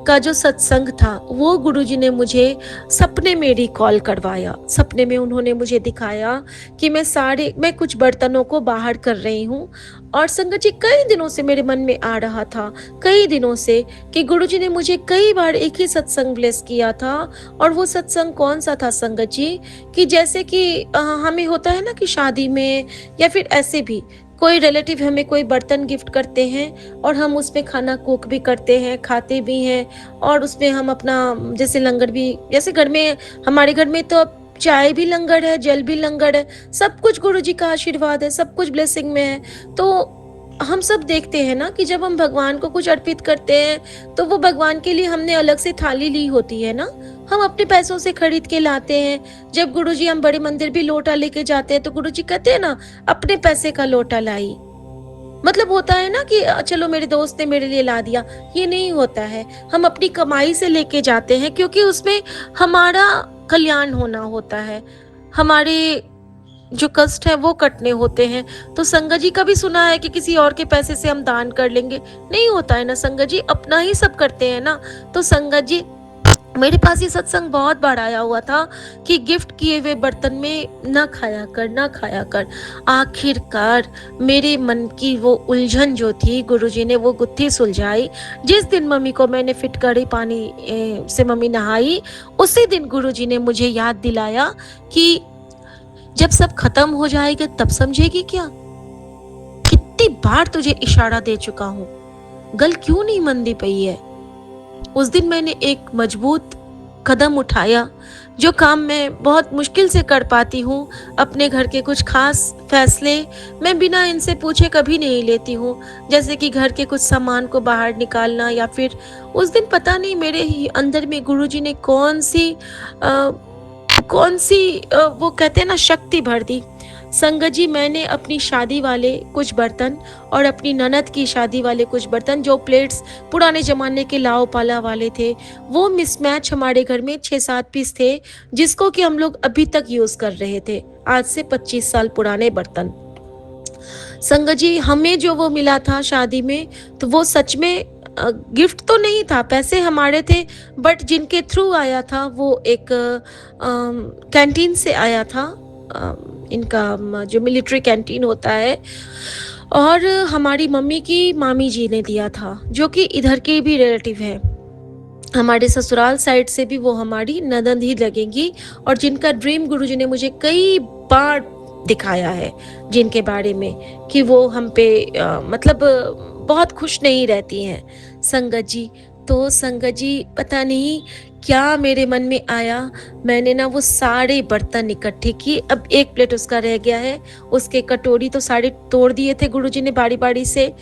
का जो सत्संग था, वो गुरुजी ने मुझे सपने में रिकॉल करवाया। सपने में उन्होंने मुझे दिखाया कि मैं कुछ बर्तनों को बाहर कर रही हूँ। और संगत जी, कई दिनों से मेरे मन में आ रहा था, कई दिनों से, कि गुरुजी ने मुझे कई बार एक ही सत्संग ब्लेस किया था। और वो सत्संग कौन सा था संगत जी, कि जैसे कि हमें होता है ना कि शादी में या फिर ऐसे भी कोई रिलेटिव हमें कोई बर्तन गिफ्ट करते हैं और हम उसमें खाना कुक भी करते हैं, खाते भी हैं, और उसमें हम अपना जैसे लंगर भी, जैसे घर में, हमारे घर में तो अब चाय भी लंगर है, जल भी लंगर है, सब कुछ गुरुजी का आशीर्वाद है, सब कुछ ब्लेसिंग में है। तो हम सब देखते हैं ना कि जब हम भगवान को कुछ अर्पित करते हैं तो वो भगवान के लिए हमने अलग से थाली ली होती है ना, हम अपने पैसों से खरीद के लाते हैं। जब गुरुजी, हम बड़े मंदिर भी लोटा लेके जाते हैं तो गुरुजी कहते हैं ना, अपने पैसे का लोटा लाई। मतलब होता है ना कि चलो मेरे दोस्त ने मेरे लिए ला दिया, ये नहीं होता है। हम अपनी कमाई से लेके जाते हैं, क्योंकि उसमें हमारा कल्याण होना होता है, हमारे जो कष्ट है वो कटने होते हैं। तो संगत जी, का भी सुना है कि किसी और के पैसे से हम दान कर लेंगे, नहीं होता है ना संगत जी, अपना ही सब करते हैं ना। तो संगत जी, मेरे पास ये सत्संग बहुत बार आया हुआ था कि गिफ्ट किए हुए बर्तन में ना खाया कर, ना खाया कर। आखिरकार मेरे मन की वो उलझन जो थी, गुरुजी ने वो गुत्थी सुलझाई। जिस दिन मम्मी को मैंने फिटकरी पानी से मम्मी नहाई, उसी दिन गुरुजी ने मुझे याद दिलाया कि जब सब खत्म हो जाएगा तब समझेगी क्या? कितनी बार तुझे इशारा दे चुका हूं, गल क्यों नहीं मंदी पई है? उस दिन मैंने एक मजबूत कदम उठाया, जो काम मैं बहुत मुश्किल से कर पाती हूँ। अपने घर के कुछ खास फैसले मैं बिना इनसे पूछे कभी नहीं लेती हूँ, जैसे कि घर के कुछ सामान को बाहर निकालना, या फिर उस दिन पता नहीं मेरे ही अंदर में गुरुजी ने कौन सी वो कहते हैं ना शक्ति भर दी। संगत जी, मैंने अपनी शादी वाले कुछ बर्तन और अपनी ननद की शादी वाले कुछ बर्तन, जो प्लेट्स पुराने जमाने के लाओ पाला वाले थे, वो मिसमैच हमारे घर में 6-7 पीस थे, जिसको कि हम लोग अभी तक यूज कर रहे थे, आज से 25 साल पुराने बर्तन। संगत जी, हमें जो वो मिला था शादी में, तो वो सच में गिफ्ट तो नहीं था, पैसे हमारे थे, बट जिनके थ्रू आया था वो एक कैंटीन से आया था, इनका जो मिलिट्री कैंटीन होता है, और हमारी मम्मी की मामी जी ने दिया था, जो कि इधर के भी रिलेटिव है, हमारे ससुराल साइड से भी वो हमारी ननद ही लगेंगी, और जिनका ड्रीम गुरुजी ने मुझे कई बार दिखाया है, जिनके बारे में कि वो हम पे मतलब बहुत खुश नहीं रहती हैं संगत जी। तो संगत जी, पता नहीं क्या मेरे मन में आया, मैंने ना वो सारे बर्तन इकट्ठे किए। अब एक प्लेट उसका रह गया है, उसके कटोरी तो सारे तोड़ दिए थे गुरुजी ने बारी बारी से,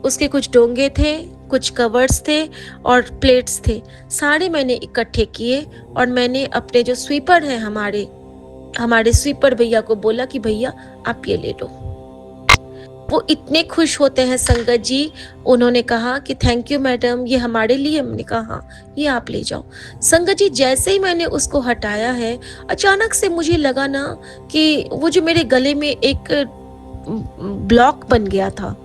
उसके कुछ डोंगे थे, कुछ कवर्स थे और प्लेट्स थे, सारे मैंने इकट्ठे किए। और मैंने अपने जो स्वीपर हैं, हमारे स्वीपर भैया को बोला कि भैया आप ये ले लो। वो इतने खुश होते हैं संगत जी, उन्होंने कहा कि थैंक यू मैडम, ये हमारे लिए। हमने कहा हाँ, ये आप ले जाओ। संगत जी, जैसे ही मैंने उसको हटाया है, अचानक से मुझे लगा ना कि वो जो मेरे गले में एक ब्लॉक बन गया था,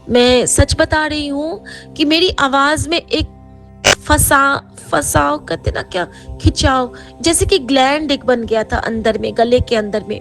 मैं सच बता रही हूँ कि मेरी आवाज में एक फसाव कहते ना, क्या खिंचाव, जैसे कि ग्लैंड एक बन गया था अंदर में, गले के अंदर में,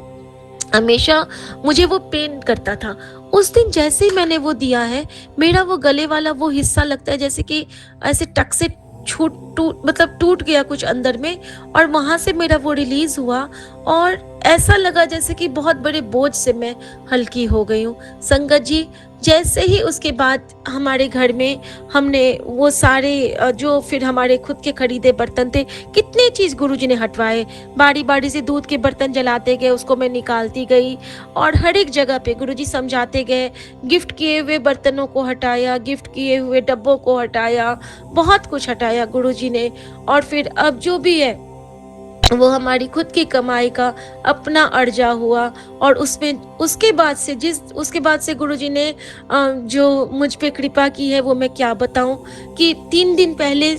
हमेशा मुझे वो पेन करता था। उस दिन जैसे ही मैंने वो दिया है, मेरा वो गले वाला वो हिस्सा लगता है जैसे कि ऐसे टक से टूट गया कुछ अंदर में, और वहां से मेरा वो रिलीज हुआ, और ऐसा लगा जैसे कि बहुत बड़े बोझ से मैं हल्की हो गई हूँ। संगत जी, जैसे ही उसके बाद हमारे घर में हमने वो सारे जो फिर हमारे खुद के खरीदे बर्तन थे, कितने चीज़ गुरुजी ने हटवाए। बारी-बारी से दूध के बर्तन जलाते गए, उसको मैं निकालती गई और हर एक जगह पे गुरुजी समझाते गए। गिफ्ट किए हुए बर्तनों को हटाया, गिफ्ट किए हुए डब्बों को हटाया, बहुत कुछ हटाया गुरुजी ने। और फिर अब जो भी है वो हमारी खुद की कमाई का अपना अर्जा हुआ। और उसमें उसके बाद से गुरुजी ने जो मुझ पे कृपा की है वो मैं क्या बताऊं, कि 3 दिन पहले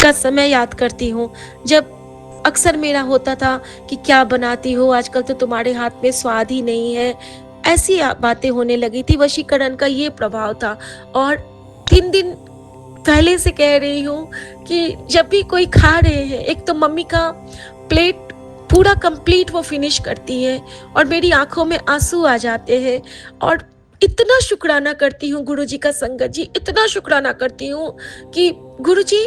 का समय याद करती हूँ, जब अक्सर मेरा होता था कि क्या बनाती हो आजकल, तो तुम्हारे हाथ में स्वाद ही नहीं है, ऐसी बातें होने लगी थी। वशीकरण का ये प्रभाव था। और 3 दिन पहले से कह रही हूँ कि जब भी कोई खा रहे हैं, एक तो मम्मी का प्लेट पूरा कंप्लीट वो फिनिश करती है और मेरी आंखों में आंसू आ जाते हैं। और इतना शुक्राना करती हूँ गुरुजी का, संगत जी, इतना शुक्राना करती हूँ कि गुरुजी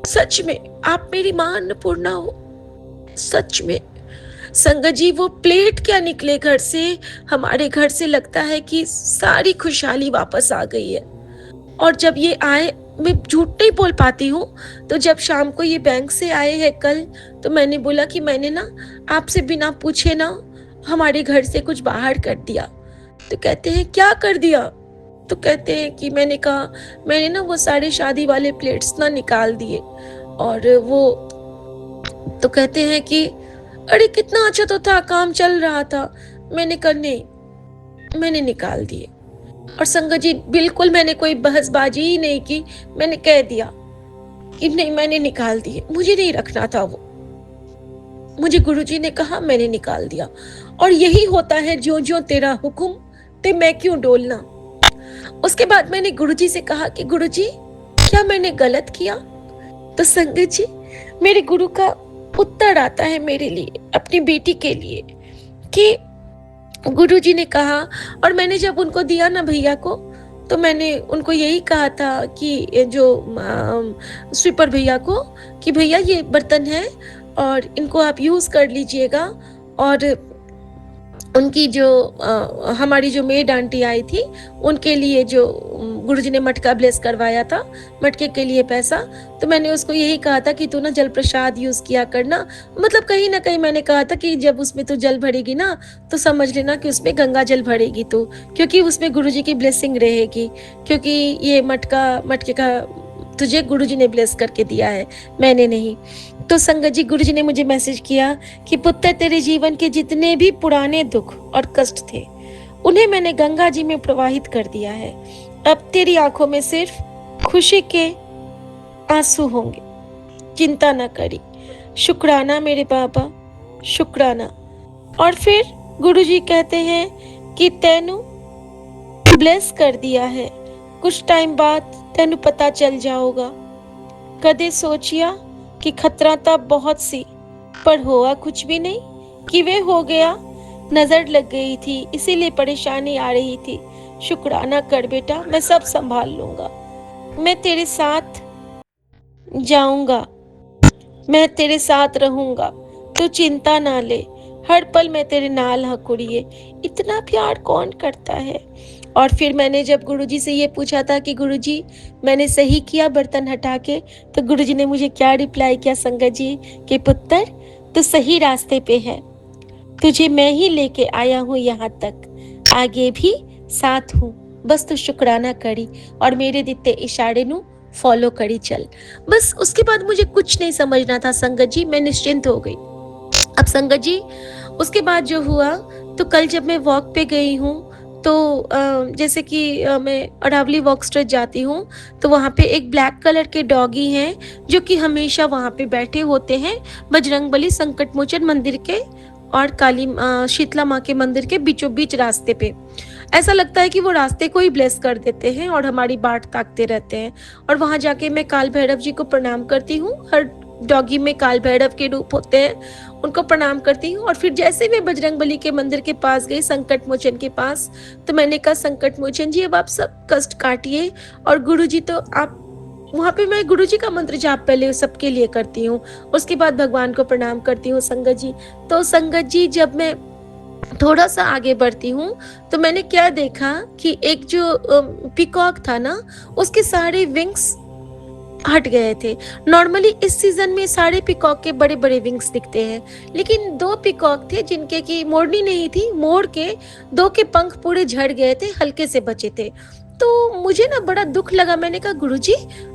सच में आप मेरी मां अन्नपूर्णा हो, सच में। संगत जी, वो प्लेट क्या निकले घर से, हमारे घर से लगता है कि सारी खुशहाली वापस आ गई है। और जब ये आए, मैं झूठ नहीं बोल पाती हूँ, तो जब शाम को ये बैंक से आए हैं कल, तो मैंने बोला कि मैंने ना आपसे बिना पूछे ना हमारे घर से कुछ बाहर कर दिया। तो कहते हैं क्या कर दिया? तो कहते हैं कि मैंने कहा मैंने ना वो सारे शादी वाले प्लेट्स ना निकाल दिए। और वो तो कहते हैं कि अरे कितना अच्छा तो था, काम चल रहा था। मैंने कहा नहीं, मैंने निकाल दिए। और संगत जी, बिल्कुल मैंने कोई बहसबाजी ही नहीं की, मैंने कह दिया कि नहीं, मैंने निकाल दिए, मुझे नहीं रखना था वो, मुझे गुरुजी ने कहा, मैंने निकाल दिया। और यही होता है, ज्यों ज्यों तेरा हुक्म ते मैं क्यों डोलना। उसके बाद मैंने गुरुजी से कहा कि गुरुजी क्या मैंने गलत किया? तो संगत जी, मेरे गुरु का उत्तर आता है मेरे लिए, अपनी बेटी के लिए, कि गुरुजी ने कहा, और मैंने जब उनको दिया ना भैया को, तो मैंने उनको यही कहा था कि जो स्वीपर भैया को, कि भैया ये बर्तन है और इनको आप यूज कर लीजिएगा। और उनकी जो हमारी जो मेड आंटी आई थी, उनके लिए जो गुरुजी ने मटका ब्लेस करवाया था, मटके के लिए पैसा, तो मैंने उसको यही कहा था कि तू ना जल प्रसाद यूज किया करना। मतलब कहीं ना कहीं मैंने कहा था कि जब उसमें तू जल भरेगी ना, तो समझ लेना कि उसमें गंगा जल भरेगी तू, क्योंकि उसमें गुरुजी की ब्लेसिंग रहेगी, क्योंकि ये मटके का तुझे गुरुजी ने ब्लेस करके दिया है, मैंने नहीं। तो संगत जी, गुरुजी ने मुझे मैसेज किया कि पुत्र, तेरे जीवन के जितने भी पुराने दुख और कष्ट थे, उन्हें मैंने गंगा जी में प्रवाहित कर दिया है। अब तेरी आंखों में सिर्फ खुशी के आंसू होंगे, चिंता न करी। शुक्राना मेरे बाबा, शुक्राना। और फिर गुरुजी कहते हैं कि तैनू ब्लेस कर दिया है, कुछ टाइम बाद तैनू पता चल जाओगा। कदे सोचिया कि खतरा तब बहुत सी, पर हुआ कुछ भी नहीं, कि वे हो गया, नजर लग गई थी, इसीलिए परेशानी आ रही थी। शुक्राना कर बेटा, मैं सब संभाल लूंगा, मैं तेरे साथ जाऊंगा, मैं तेरे साथ रहूंगा, तो चिंता ना ले, हर पल मैं तेरे नाल हाँ कुड़िए। इतना प्यार कौन करता है। और फिर मैंने जब गुरुजी से ये पूछा था कि गुरुजी मैंने सही किया बर्तन हटा के, तो गुरुजी ने मुझे क्या रिप्लाई किया संगत जी, कि पुत्र तू सही रास्ते पे है, तुझे मैं ही लेके आया हूँ यहाँ तक, आगे भी साथ हूँ, बस तू शुक्राना करी और मेरे दिते इशारे नू फॉलो करी चल। बस उसके बाद मुझे कुछ नहीं समझना था संगत जी, मैं निश्चिंत हो गई। अब संगत जी, उसके बाद जो हुआ, तो कल जब मैं वॉक पे गई हूँ, तो जैसे कि मैं अरावली वॉक स्ट्रीट जाती हूँ, तो वहाँ पे एक ब्लैक कलर के डॉगी हैं जो कि हमेशा वहाँ पे बैठे होते हैं, बजरंगबली संकट मोचन मंदिर के और काली शीतला माँ के मंदिर के बीचों बीच रास्ते पे। ऐसा लगता है कि वो रास्ते को ही ब्लेस कर देते हैं और हमारी बाट ताकते रहते हैं। और वहाँ जाके मैं काल भैरव जी को प्रणाम करती हूँ। हर डॉगी में काल भैरव के रूप होते हैं, उनको प्रणाम करती हूँ। और फिर जैसे मैं बजरंगबली के मंदिर के पास गई, संकट मोचन के पास, तो मैंने कहा संकट मोचन जी अब आप सब कष्ट काटिए और गुरु जी तो आप वहाँ पे मैं गुरुजी का मंत्र जाप पहले सबके लिए करती हूँ, उसके बाद भगवान को प्रणाम करती हूँ संगत जी। तो संगत जी, जब मैं थोड़ा सा आगे बढ़ती हूँ तो मैंने क्या देखा कि एक जो पीकॉक था ना, उसके सारे विंग्स हट गए थे। नॉर्मली इस सीजन में सारे पीकॉक के बड़े बड़े विंग्स दिखते हैं, लेकिन 2 पीकॉक थे जिनके की मोरनी नहीं थी, मोर के 2 के पंख पूरे झड़ गए थे, हल्के से बचे थे। तो मुझे ना बड़ा दुख लगा। मैंने कहा गुरुजी,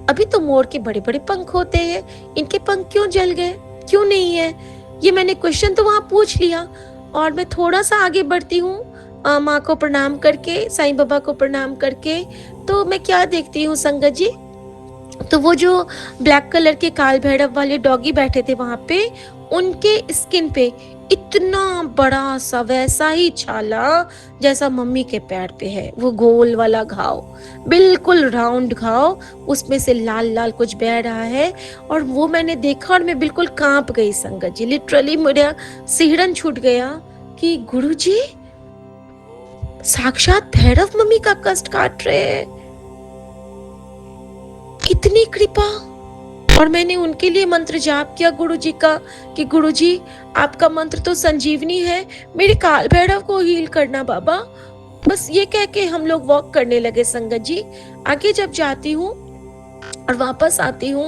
अभी तो मोर के बड़े बड़े पंख होते हैं, इनके पंख क्यों जल गए, क्यों नहीं है? ये मैंने क्वेश्चन तो वहां पूछ लिया। और मैं थोड़ा सा आगे बढ़ती हूँ, माँ को प्रणाम करके, साईं बाबा को प्रणाम करके, तो मैं क्या देखती हूँ संगत जी, तो वो जो ब्लैक कलर के काल भैरव वाले डॉगी बैठे थे वहां पे, उनके स्किन पे इतना बड़ा सा वैसा ही छाला जैसा मम्मी के पैर पे है, वो गोल वाला घाव, बिल्कुल राउंड घाव, उसमें से लाल लाल कुछ बह रहा है। और वो मैंने देखा और मैं बिल्कुल कांप गई संगत जी, लिटरली मेरा सिहरन छूट गया कि गुरुजी साक्षात भैरव मम्मी का कष्ट काट रहे हैं, कितनी कृपा। और मैंने उनके लिए मंत्र जाप किया गुरुजी का कि गुरुजी आपका मंत्र तो संजीवनी है, मेरे काल भैरव को हील करना बाबा। बस ये कह के हम लोग वॉक करने लगे संगत जी। आगे जब जाती हूँ और वापस आती हूँ,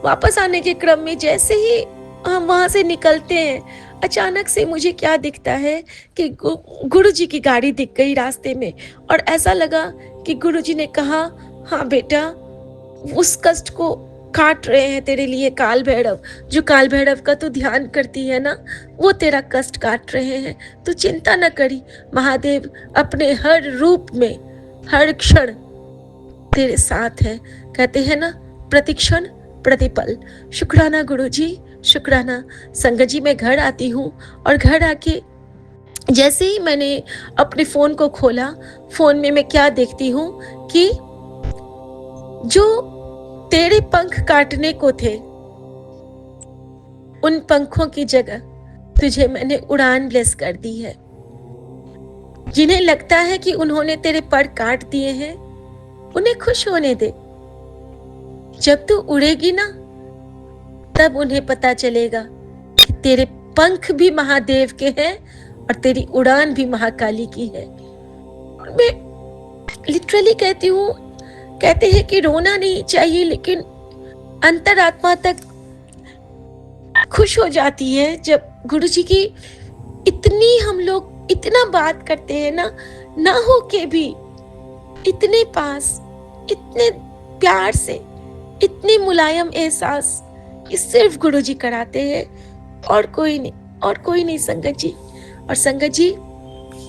वापस आने के क्रम में जैसे ही हम वहां से निकलते हैं, अचानक से मुझे क्या दिखता है कि गुरुजी की गाड़ी दिख गई रास्ते में। और ऐसा लगा कि गुरुजी ने कहा, हाँ बेटा, उस कष्ट को काट रहे हैं तेरे लिए काल भैरव, जो काल भैरव का तू ध्यान करती है ना, वो तेरा कष्ट काट रहे हैं। तू चिंता न करी, महादेव अपने हर रूप में हर क्षण तेरे साथ है। कहते हैं ना, प्रतिक्षण प्रतिपल। शुक्राना गुरुजी, शुक्राना। संगत जी, मैं घर आती हूँ और घर आके जैसे ही मैंने अपने फोन को खोला, फोन में मैं क्या देखती हूँ कि जो तेरे पंख काटने को थे, उन पंखों की जगह तुझे मैंने उड़ान ब्लेस कर दी है। जिन्हें लगता है कि उन्होंने तेरे पर काट दिए हैं, उन्हें खुश होने दे। जब तू उड़ेगी ना, तब उन्हें पता चलेगा कि तेरे पंख भी महादेव के हैं और तेरी उड़ान भी महाकाली की है। और मैं लिटरली कहती हूँ, कहते हैं कि रोना नहीं चाहिए, लेकिन अंतरात्मा तक खुश हो जाती है जब गुरुजी की इतनी हम लोग इतना बात करते हैं ना हो के भी इतने पास, इतने प्यार से, इतनी मुलायम एहसास कि सिर्फ गुरुजी कराते हैं और कोई नहीं संगत जी। और संगत जी,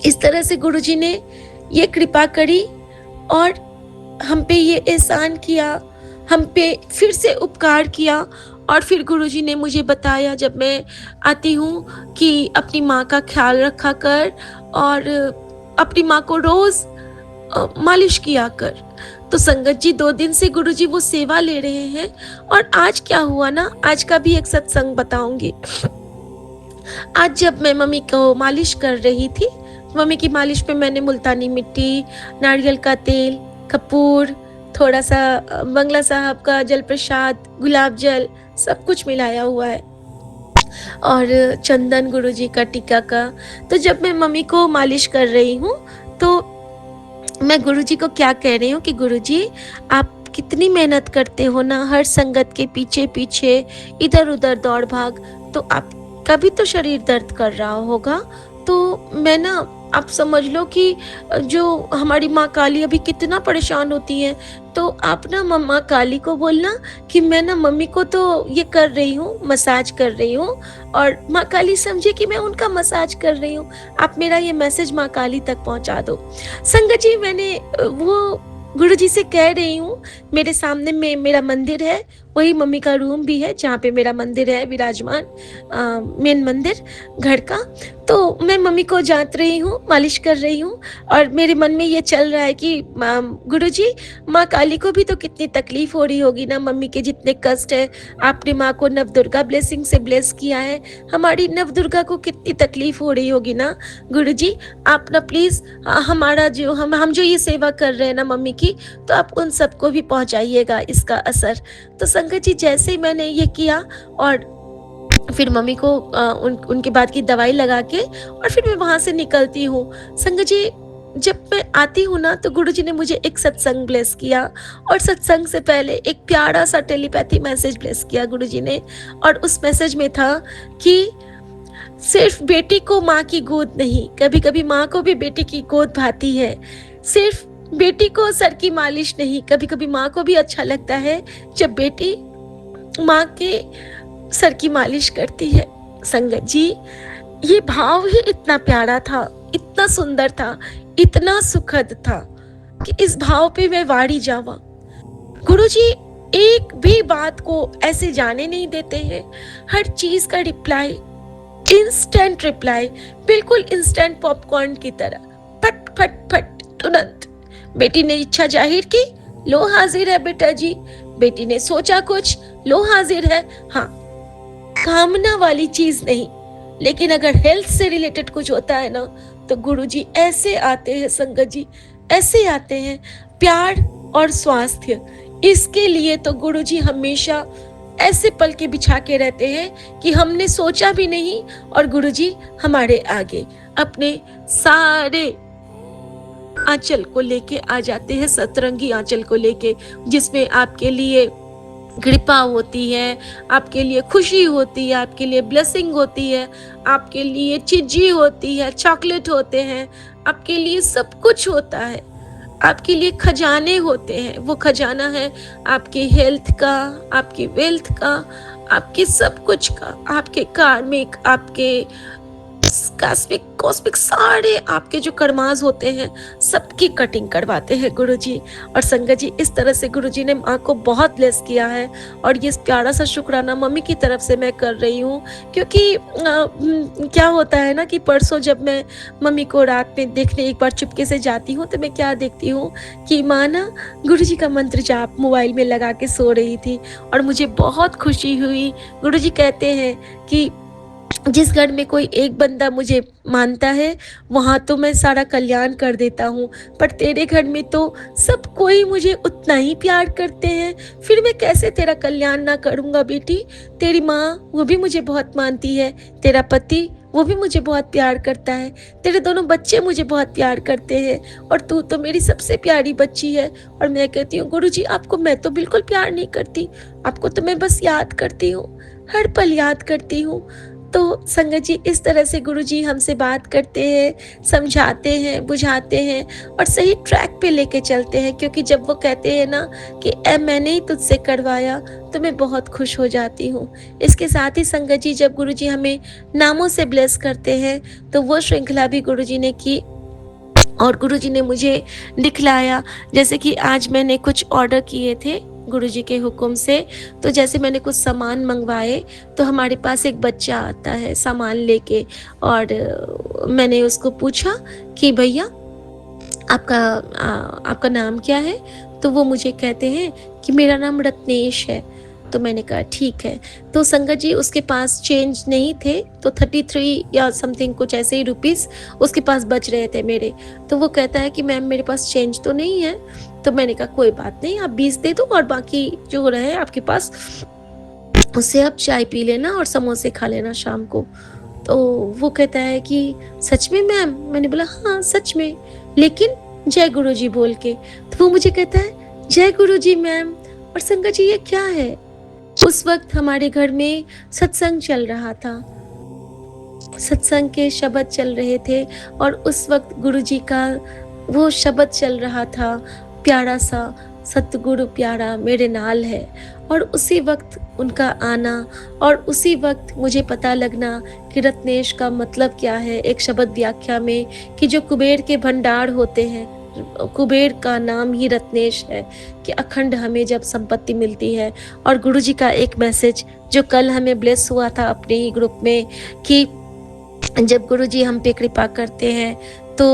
इस तरह से गुरुजी ने ये कृपा करी और हम पे ये एहसान किया, हम पे फिर से उपकार किया। और फिर गुरुजी ने मुझे बताया जब मैं आती हूँ कि अपनी माँ का ख्याल रखा कर और अपनी माँ को रोज मालिश किया कर। तो संगत जी, 2 दिन से गुरुजी वो सेवा ले रहे हैं। और आज क्या हुआ ना, आज का भी एक सत्संग बताऊंगी। आज जब मैं मम्मी को मालिश कर रही थी, मम्मी की मालिश पे मैंने मुल्तानी मिट्टी, नारियल का तेल, कपूर, थोड़ा सा बंगला साहब का जल प्रसाद, गुलाब जल, सब कुछ मिलाया हुआ है और चंदन गुरुजी का टीका का। तो जब मैं मम्मी को मालिश कर रही हूँ तो मैं गुरुजी को क्या कह रही हूँ कि गुरुजी, आप कितनी मेहनत करते हो ना, हर संगत के पीछे पीछे इधर उधर दौड़ भाग, तो आपका भी तो शरीर दर्द कर रहा होगा। तो मैं ना, आप समझ लो कि जो हमारी माँ काली अभी कितना परेशान होती है, तो आप ना मम्मा काली को बोलना कि मैं ना मम्मी को तो ये कर रही हूँ, मसाज कर रही हूँ, और माँ काली समझे कि मैं उनका मसाज कर रही हूँ। आप मेरा ये मैसेज माँ काली तक पहुँचा दो। संगत जी, मैंने वो गुरुजी से कह रही हूँ, मेरे सामने में मेरा मंदिर है, वही मम्मी का रूम भी है जहाँ पे मेरा मंदिर है विराजमान, मेन मंदिर घर का। तो मैं मम्मी को जांच रही हूँ, मालिश कर रही हूँ, और मेरे मन में ये चल रहा है कि गुरुजी, माँ काली को भी तो कितनी तकलीफ हो रही होगी ना, मम्मी के जितने कष्ट है। आपने माँ को नवदुर्गा ब्लेसिंग से ब्लेस किया है, हमारी नवदुर्गा को कितनी तकलीफ हो रही होगी ना गुरुजी। आप ना प्लीज हमारा जो हम जो ये सेवा कर रहे हैं ना मम्मी की, तो आप उन सबको भी पहुंचाइएगा इसका असर। तो संगत जी, जैसे ही मैंने ये किया और फिर मम्मी को उनके बाद की दवाई लगा के और फिर मैं वहां से निकलती हूँ। संगत जी, जब मैं आती हूँ ना, तो गुरुजी ने मुझे एक सत्संग ब्लेस किया, और सत्संग से पहले एक प्यारा सा टेलीपैथी मैसेज ब्लेस किया गुरुजी ने। और उस मैसेज में था कि सिर्फ बेटी को माँ की गोद नहीं, कभी कभी माँ को भी बेटी की गोद भाती है। सिर्फ बेटी को सर की मालिश नहीं, कभी कभी माँ को भी अच्छा लगता है जब बेटी माँ के सर की मालिश करती है। संगत जी, ये भाव ही इतना प्यारा था, इतना सुंदर था, इतना सुखद था कि इस भाव पे मैं वाड़ी जावा। गुरुजी एक भी बात को ऐसे जाने नहीं देते हैं। हर चीज का रिप्लाई, इंस्टेंट रिप्लाई, बिल्कुल इंस्टेंट पॉपकॉर्न की तरह, फट फट फट, तुरंत। बेटी ने इच्छा जाहिर की, लो हाजिर है बेटा जी। बेटी ने सोचा कुछ, लो हाजिर है। हाँ, कामना वाली चीज नहीं, लेकिन अगर हेल्थ से रिलेटेड कुछ होता है ना, तो गुरुजी ऐसे आते हैं संगत जी, ऐसे आते हैं। प्यार और स्वास्थ्य, इसके लिए तो गुरुजी हमेशा ऐसे पल के बिछा के रहते हैं कि हमने सोचा भी नहीं, और गुरुजी हमारे आगे अपने सारे आंचल को लेके आ जाते हैं, सतरंगी आंचल को लेके, जिसमें आपके लिए कृपा होती है, आपके लिए खुशी होती है, आपके लिए ब्लेसिंग होती है, आपके लिए चिज्जी होती है, चॉकलेट होते हैं, आपके लिए सब कुछ होता है, आपके लिए खजाने होते हैं। वो खजाना है आपके हेल्थ का, आपकी वेल्थ का, आपके सब कुछ का, आपके कार्मिक, आपके कॉस्मिक सारे आपके जो कर्मास होते हैं, सबकी कटिंग करवाते हैं गुरुजी। और संगत जी, इस तरह से गुरुजी ने माँ को बहुत ब्लेस किया है, और ये प्यारा सा शुक्राना मम्मी की तरफ से मैं कर रही हूँ। क्योंकि क्या होता है ना कि परसों जब मैं मम्मी को रात में देखने एक बार चुपके से जाती हूँ, तो मैं क्या देखती हूँ कि माँ ना गुरुजी का मंत्र जाप मोबाइल में लगा के सो रही थी, और मुझे बहुत खुशी हुई। गुरुजी कहते हैं कि जिस घर में कोई एक बंदा मुझे मानता है, वहाँ तो मैं सारा कल्याण कर देता हूँ, पर तेरे घर में तो सब कोई मुझे उतना ही प्यार करते हैं, फिर मैं कैसे तेरा कल्याण ना करूँगा बेटी। तेरी माँ, वो भी मुझे बहुत मानती है, तेरा पति, वो भी मुझे बहुत प्यार करता है, तेरे दोनों बच्चे मुझे बहुत प्यार करते हैं, और तू तो मेरी सबसे प्यारी बच्ची है। और मैं कहती हूँ गुरुजी, आपको मैं तो बिल्कुल प्यार नहीं करती, आपको तो मैं बस याद करती हूँ, हर पल याद करती हूँ। तो संगत जी, इस तरह से गुरुजी हमसे बात करते हैं, समझाते हैं, बुझाते हैं, और सही ट्रैक पे लेके चलते हैं। क्योंकि जब वो कहते हैं ना कि मैंने ही तुझसे करवाया, तो मैं बहुत खुश हो जाती हूँ। इसके साथ ही संगत जी, जब गुरुजी हमें नामों से ब्लेस करते हैं, तो वो श्रृंखला भी गुरुजी ने की, और गुरुजी ने मुझे दिखलाया। जैसे कि आज मैंने कुछ ऑर्डर किए थे गुरुजी के हुक्म से, तो जैसे मैंने कुछ सामान मंगवाए, तो हमारे पास एक बच्चा आता है सामान लेके, और मैंने उसको पूछा कि भैया आपका नाम क्या है। तो वो मुझे कहते हैं कि मेरा नाम रत्नेश है। तो मैंने कहा ठीक है। तो संगत जी, उसके पास चेंज नहीं थे, तो 33 या समथिंग कुछ ऐसे ही रुपीस उसके पास बच रहे थे मेरे। तो वो कहता है कि मैम मेरे पास चेंज तो नहीं है। तो मैंने कहा कोई बात नहीं, आप 20 दे दो, और बाकी जो रहे आपके पास उससे आप चाय पी लेना और समोसे खा लेना शाम को। तो वो कहता है कि सच में मैम? मैंने बोला हाँ सच में, लेकिन जय गुरुजी बोल के। तो वो मुझे कहता है जय गुरुजी मैम। और संगत जी, ये क्या है? उस वक्त हमारे घर में सत्संग चल रहा था, सत्संग के शब्द चल रहे थे, और उस वक्त गुरुजी का वो शब्द चल रहा था, प्यारा सा, सतगुरु प्यारा मेरे नाल है। और उसी वक्त उनका आना, और उसी वक्त मुझे पता लगना कि रत्नेश का मतलब क्या है। एक शब्द व्याख्या में कि जो कुबेर के भंडार होते हैं, कुबेर का नाम ही रत्नेश है कि अखंड हमें जब संपत्ति मिलती है। और गुरुजी का एक मैसेज जो कल हमें ब्लेस हुआ था अपने ही ग्रुप में कि जब गुरुजी हम पे कृपा करते हैं तो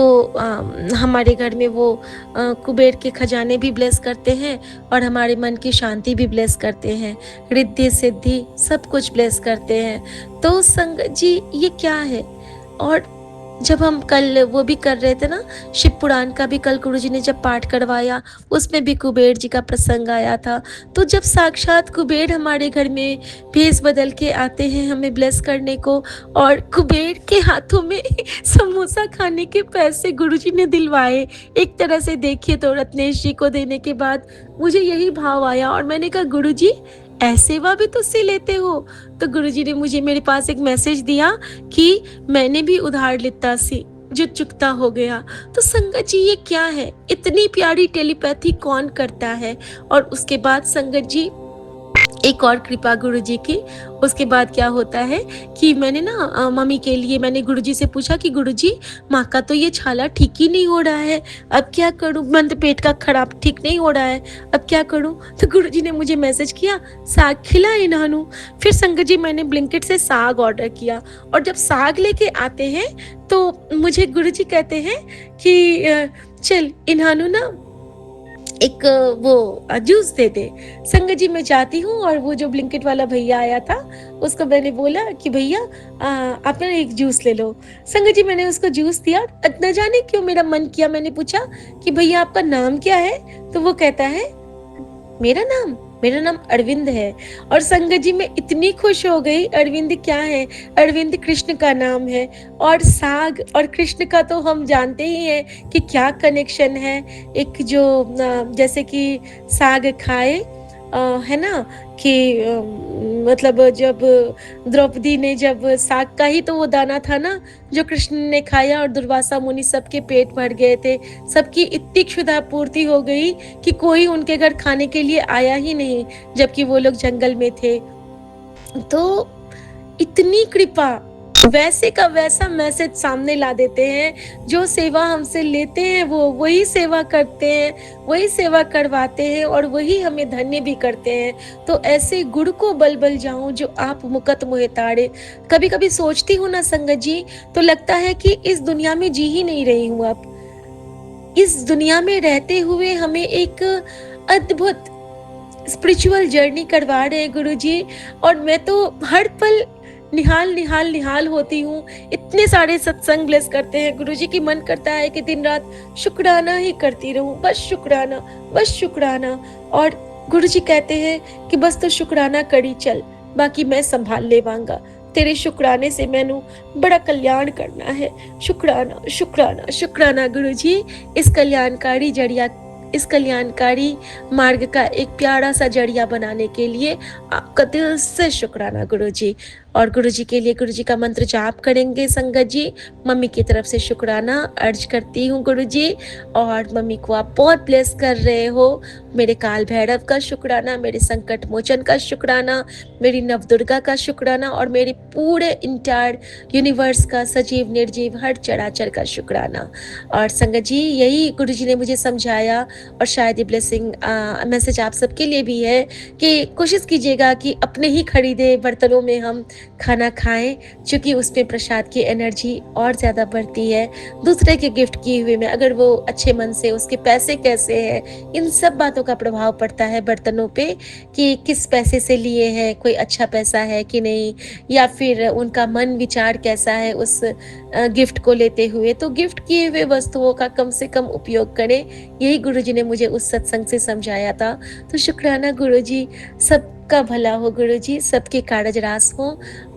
हमारे घर में वो कुबेर के खजाने भी ब्लेस करते हैं और हमारे मन की शांति भी ब्लेस करते हैं, रिद्धि सिद्धि सब कुछ ब्लेस करते हैं। तो संगत जी ये क्या है। और जब हम कल वो भी कर रहे थे ना, शिव पुराण का भी कल गुरुजी ने जब पाठ करवाया उसमें भी कुबेर जी का प्रसंग आया था। तो जब साक्षात कुबेर हमारे घर में भेस बदल के आते हैं हमें ब्लेस करने को, और कुबेर के हाथों में समोसा खाने के पैसे गुरुजी ने दिलवाए, एक तरह से देखिए तो रत्नेश जी को देने के बाद मुझे यही भाव आया। और मैंने कहा गुरुजी ऐसे सेवा भी तुझसे लेते हो। तो गुरुजी ने मुझे मेरे पास एक मैसेज दिया कि मैंने भी उधार लिता सी जो चुकता हो गया। तो संगत जी ये क्या है, इतनी प्यारी टेलीपैथी कौन करता है। और उसके बाद संगत जी एक और कृपा गुरुजी की। उसके बाद क्या होता है कि मैंने ना मम्मी के लिए मैंने गुरुजी से पूछा कि गुरुजी माँ का तो ये छाला ठीक ही नहीं हो रहा है, अब क्या करूँ, मन पेट का खराब ठीक नहीं हो रहा है, अब क्या करूँ। तो गुरुजी ने मुझे मैसेज किया साग खिला इन्हानू। फिर संगत जी मैंने ब्लिंकिट से साग ऑर्डर किया और जब साग लेके आते हैं तो मुझे गुरुजी कहते हैं कि चल इन्हानू ना एक वो जूस दे दे। संगत जी मैं जाती हूँ और वो जो ब्लिंकिट वाला भैया आया था उसको मैंने बोला कि भैया आप ना एक जूस ले लो। संगत जी मैंने उसको जूस दिया, न जाने क्यों मेरा मन किया, मैंने पूछा कि भैया आपका नाम क्या है। तो वो कहता है मेरा नाम अरविंद है। और संगत जी मैं इतनी खुश हो गई। अरविंद क्या है, अरविंद कृष्ण का नाम है। और साग और कृष्ण का तो हम जानते ही हैं कि क्या कनेक्शन है। एक जो जैसे कि साग खाए है ना कि मतलब जब द्रौपदी ने जब साग का ही तो वो दाना था ना जो कृष्ण ने खाया और दुर्वासा मुनि सबके पेट भर गए थे, सबकी इतनी क्षुधा पूर्ति हो गई कि कोई उनके घर खाने के लिए आया ही नहीं जबकि वो लोग जंगल में थे। तो इतनी कृपा, वैसे का वैसा मैसेज सामने ला देते हैं। जो सेवा हमसे लेते हैं वो वही सेवा करते हैं, वही सेवा करवाते हैं और वही हमें धन्य भी करते हैं। तो ऐसे गुड़ को बल बल जाऊं जो आप मुकत मुहे ताड़े। कभी कभी सोचती हूँ ना संगत जी तो लगता है कि इस दुनिया में जी ही नहीं रही हूँ। अब इस दुनिया में रहते हुए हमें एक अद्भुत स्पिरिचुअल जर्नी करवा रहे हैं गुरुजी। और मैं तो हर पल निहाल होती हूँ। इतने सारे सत्संग ब्लेस करते हैं गुरुजी की मन करता है कि दिन रात शुक्राना ही करती रहूं, बस शुक्राना। और गुरुजी कहते हैं कि बस तो शुक्राना करी चल, बाकी मैं संभाल लेवांगा। तेरे शुक्राने से मैनू बड़ा कल्याण करना है। शुक्राना गुरुजी। इस कल्याणकारी मार्ग का एक प्यारा सा जरिया बनाने के लिए आपका दिल से शुक्राना गुरुजी। और गुरुजी के लिए गुरुजी का मंत्र जाप करेंगे संगत जी। मम्मी की तरफ से शुक्राना अर्ज करती हूँ गुरुजी। और मम्मी को आप बहुत ब्लेस कर रहे हो। मेरे काल भैरव का शुक्राना, मेरे संकट मोचन का शुक्राना, मेरी नवदुर्गा का शुक्राना और मेरे पूरे इंटायर यूनिवर्स का सजीव निर्जीव हर चराचर का शुक्राना। और संगत जी यही गुरुजी ने मुझे समझाया और शायद ये ब्लेसिंग मैसेज आप सबके लिए भी है कि कोशिश कीजिएगा कि अपने ही खरीदे बर्तनों में हम खाना खाएं, क्योंकि उसमें प्रसाद की एनर्जी और ज़्यादा बढ़ती है। दूसरे के गिफ्ट किए हुए में अगर वो अच्छे मन से, उसके पैसे कैसे हैं, इन सब बातों का प्रभाव पड़ता है बर्तनों पे कि किस पैसे से लिए हैं, कोई अच्छा पैसा है कि नहीं, या फिर उनका मन विचार कैसा है उस गिफ्ट को लेते हुए। तो गिफ्ट किए हुए वस्तुओं का कम से कम उपयोग करें, यही गुरुजी ने मुझे उस सत्संग से समझाया था। तो शुक्राना गुरुजी, सबका भला हो गुरुजी, सबके कारज रास हो।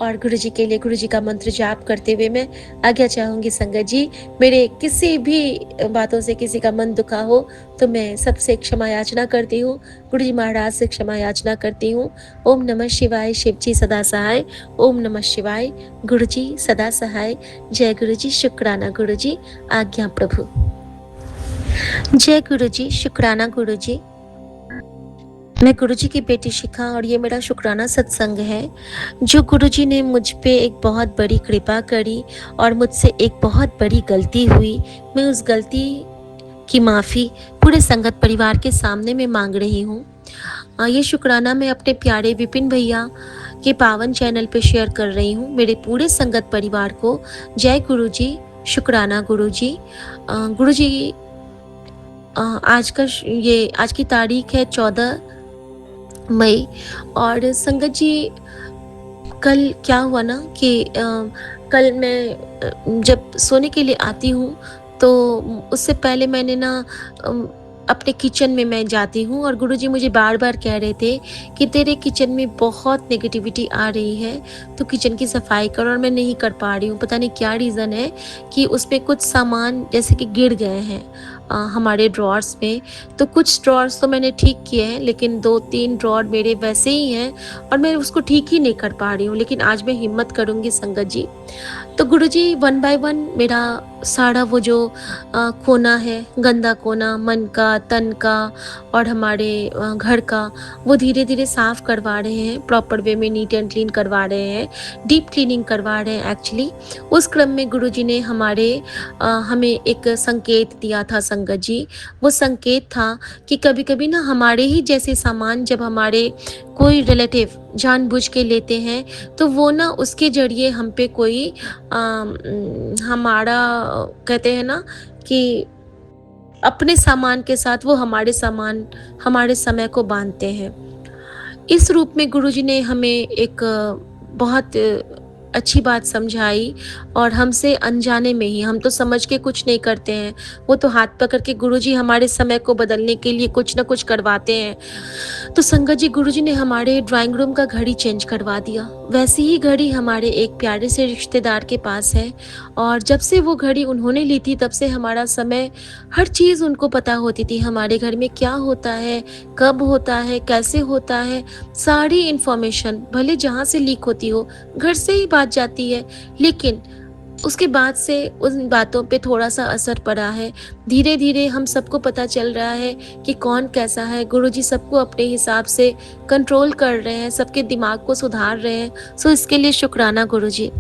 और गुरुजी के लिए गुरुजी का मंत्र जाप करते हुए मैं आज्ञा चाहूंगी संगत जी। मेरे किसी भी बातों से किसी का मन दुखा हो तो मैं सबसे क्षमा याचना करती हूँ, गुरुजी महाराज से क्षमा याचना करती हूँ। ओम नमः शिवाय, शिव जी सदा सहाय। ओम नमः शिवाय, गुरुजी सदा सहाय। जय गुरुजी, शुक्राना गुरुजी, आज्ञा प्रभु। जय गुरुजी, शुक्राना गुरुजी। मैं गुरुजी की बेटी शिखा और ये मेरा शुक्राना सत्संग है जो गुरुजी ने मुझ पे एक बहुत बड़ी कृपा करी और मुझसे एक बहुत बड़ी गलती हुई। मैं उस गलती की माफ़ी पूरे संगत परिवार के सामने मैं मांग रही हूँ। ये शुक्राना मैं अपने प्यारे विपिन भैया के पावन चैनल पे शेयर कर रही हूँ। मेरे पूरे संगत परिवार को जय गुरु जी, शुक्राना गुरु जी। गुरु जी, आज की तारीख है 14 मई, और संगत जी कल क्या हुआ ना कि कल मैं जब सोने के लिए आती हूँ तो उससे पहले मैंने ना अपने किचन में मैं जाती हूँ और गुरुजी मुझे बार बार कह रहे थे कि तेरे किचन में बहुत नेगेटिविटी आ रही है, तो किचन की सफाई कर, और मैं नहीं कर पा रही हूँ। पता नहीं क्या रीज़न है कि उसमें कुछ सामान जैसे कि गिर गए हैं हमारे ड्रॉर्स में। तो कुछ ड्रॉर्स तो मैंने ठीक किए हैं, लेकिन 2-3 ड्रॉर मेरे वैसे ही हैं और मैं उसको ठीक ही नहीं कर पा रही हूँ। लेकिन आज मैं हिम्मत करूँगी संगत जी। तो गुरुजी 1 बाय 1 मेरा सारा वो जो कोना है, गंदा कोना, मन का, तन का और हमारे घर का, वो धीरे धीरे साफ करवा रहे हैं, प्रॉपर वे में नीट एंड क्लीन करवा रहे हैं, डीप क्लीनिंग करवा रहे हैं एक्चुअली। उस क्रम में गुरुजी ने हमें एक संकेत दिया था संगत जी। वो संकेत था कि कभी कभी ना हमारे ही जैसे सामान जब हमारे कोई रिलेटिव जानबूझ के लेते हैं तो वो ना उसके जरिए हम पे कोई हमारा कहते हैं ना कि अपने सामान के साथ वो हमारे समय को बांधते हैं। इस रूप में गुरुजी ने हमें एक बहुत अच्छी बात समझाई, और हमसे अनजाने में ही, हम तो समझ के कुछ नहीं करते हैं, वो तो हाथ पकड़ के गुरुजी हमारे समय को बदलने के लिए कुछ ना कुछ करवाते हैं। तो संगत जी, गुरुजी ने हमारे ड्राइंग रूम का घड़ी चेंज करवा दिया। वैसी ही घड़ी हमारे एक प्यारे से रिश्तेदार के पास है, और जब से वो घड़ी उन्होंने ली थी तब से हमारा समय, हर चीज़ उनको पता होती थी। हमारे घर में क्या होता है, कब होता है, कैसे होता है, सारी इन्फॉर्मेशन भले जहाँ से लीक होती हो, घर से ही बात जाती है, लेकिन उसके बाद से उन बातों पे थोड़ा सा असर पड़ा है। धीरे धीरे हम सबको पता चल रहा है कि कौन कैसा है। गुरुजी सबको अपने हिसाब से कंट्रोल कर रहे हैं, सबके दिमाग को सुधार रहे हैं। सो इसके लिए शुक्राना गुरुजी।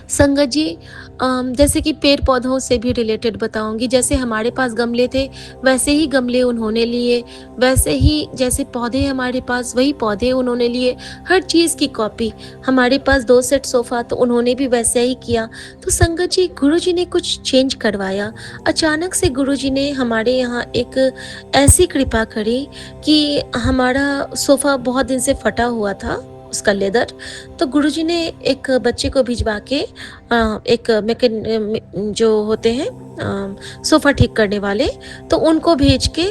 संगत जी, जैसे कि पेड़ पौधों से भी रिलेटेड बताऊंगी। जैसे हमारे पास गमले थे वैसे ही गमले उन्होंने लिए, वैसे ही जैसे पौधे हमारे पास वही पौधे उन्होंने लिए, हर चीज़ की कॉपी। हमारे पास 2 सेट सोफ़ा तो उन्होंने भी वैसे ही किया। तो संगत जी, गुरुजी ने कुछ चेंज करवाया। अचानक से गुरुजी ने हमारे यहाँ एक ऐसी कृपा करी कि हमारा सोफ़ा बहुत दिन से फटा हुआ था, उसका लेदर। तो गुरुजी ने एक बच्चे को भिजवा के एक जो होते हैं सोफ़ा ठीक करने वाले, तो उनको भेज के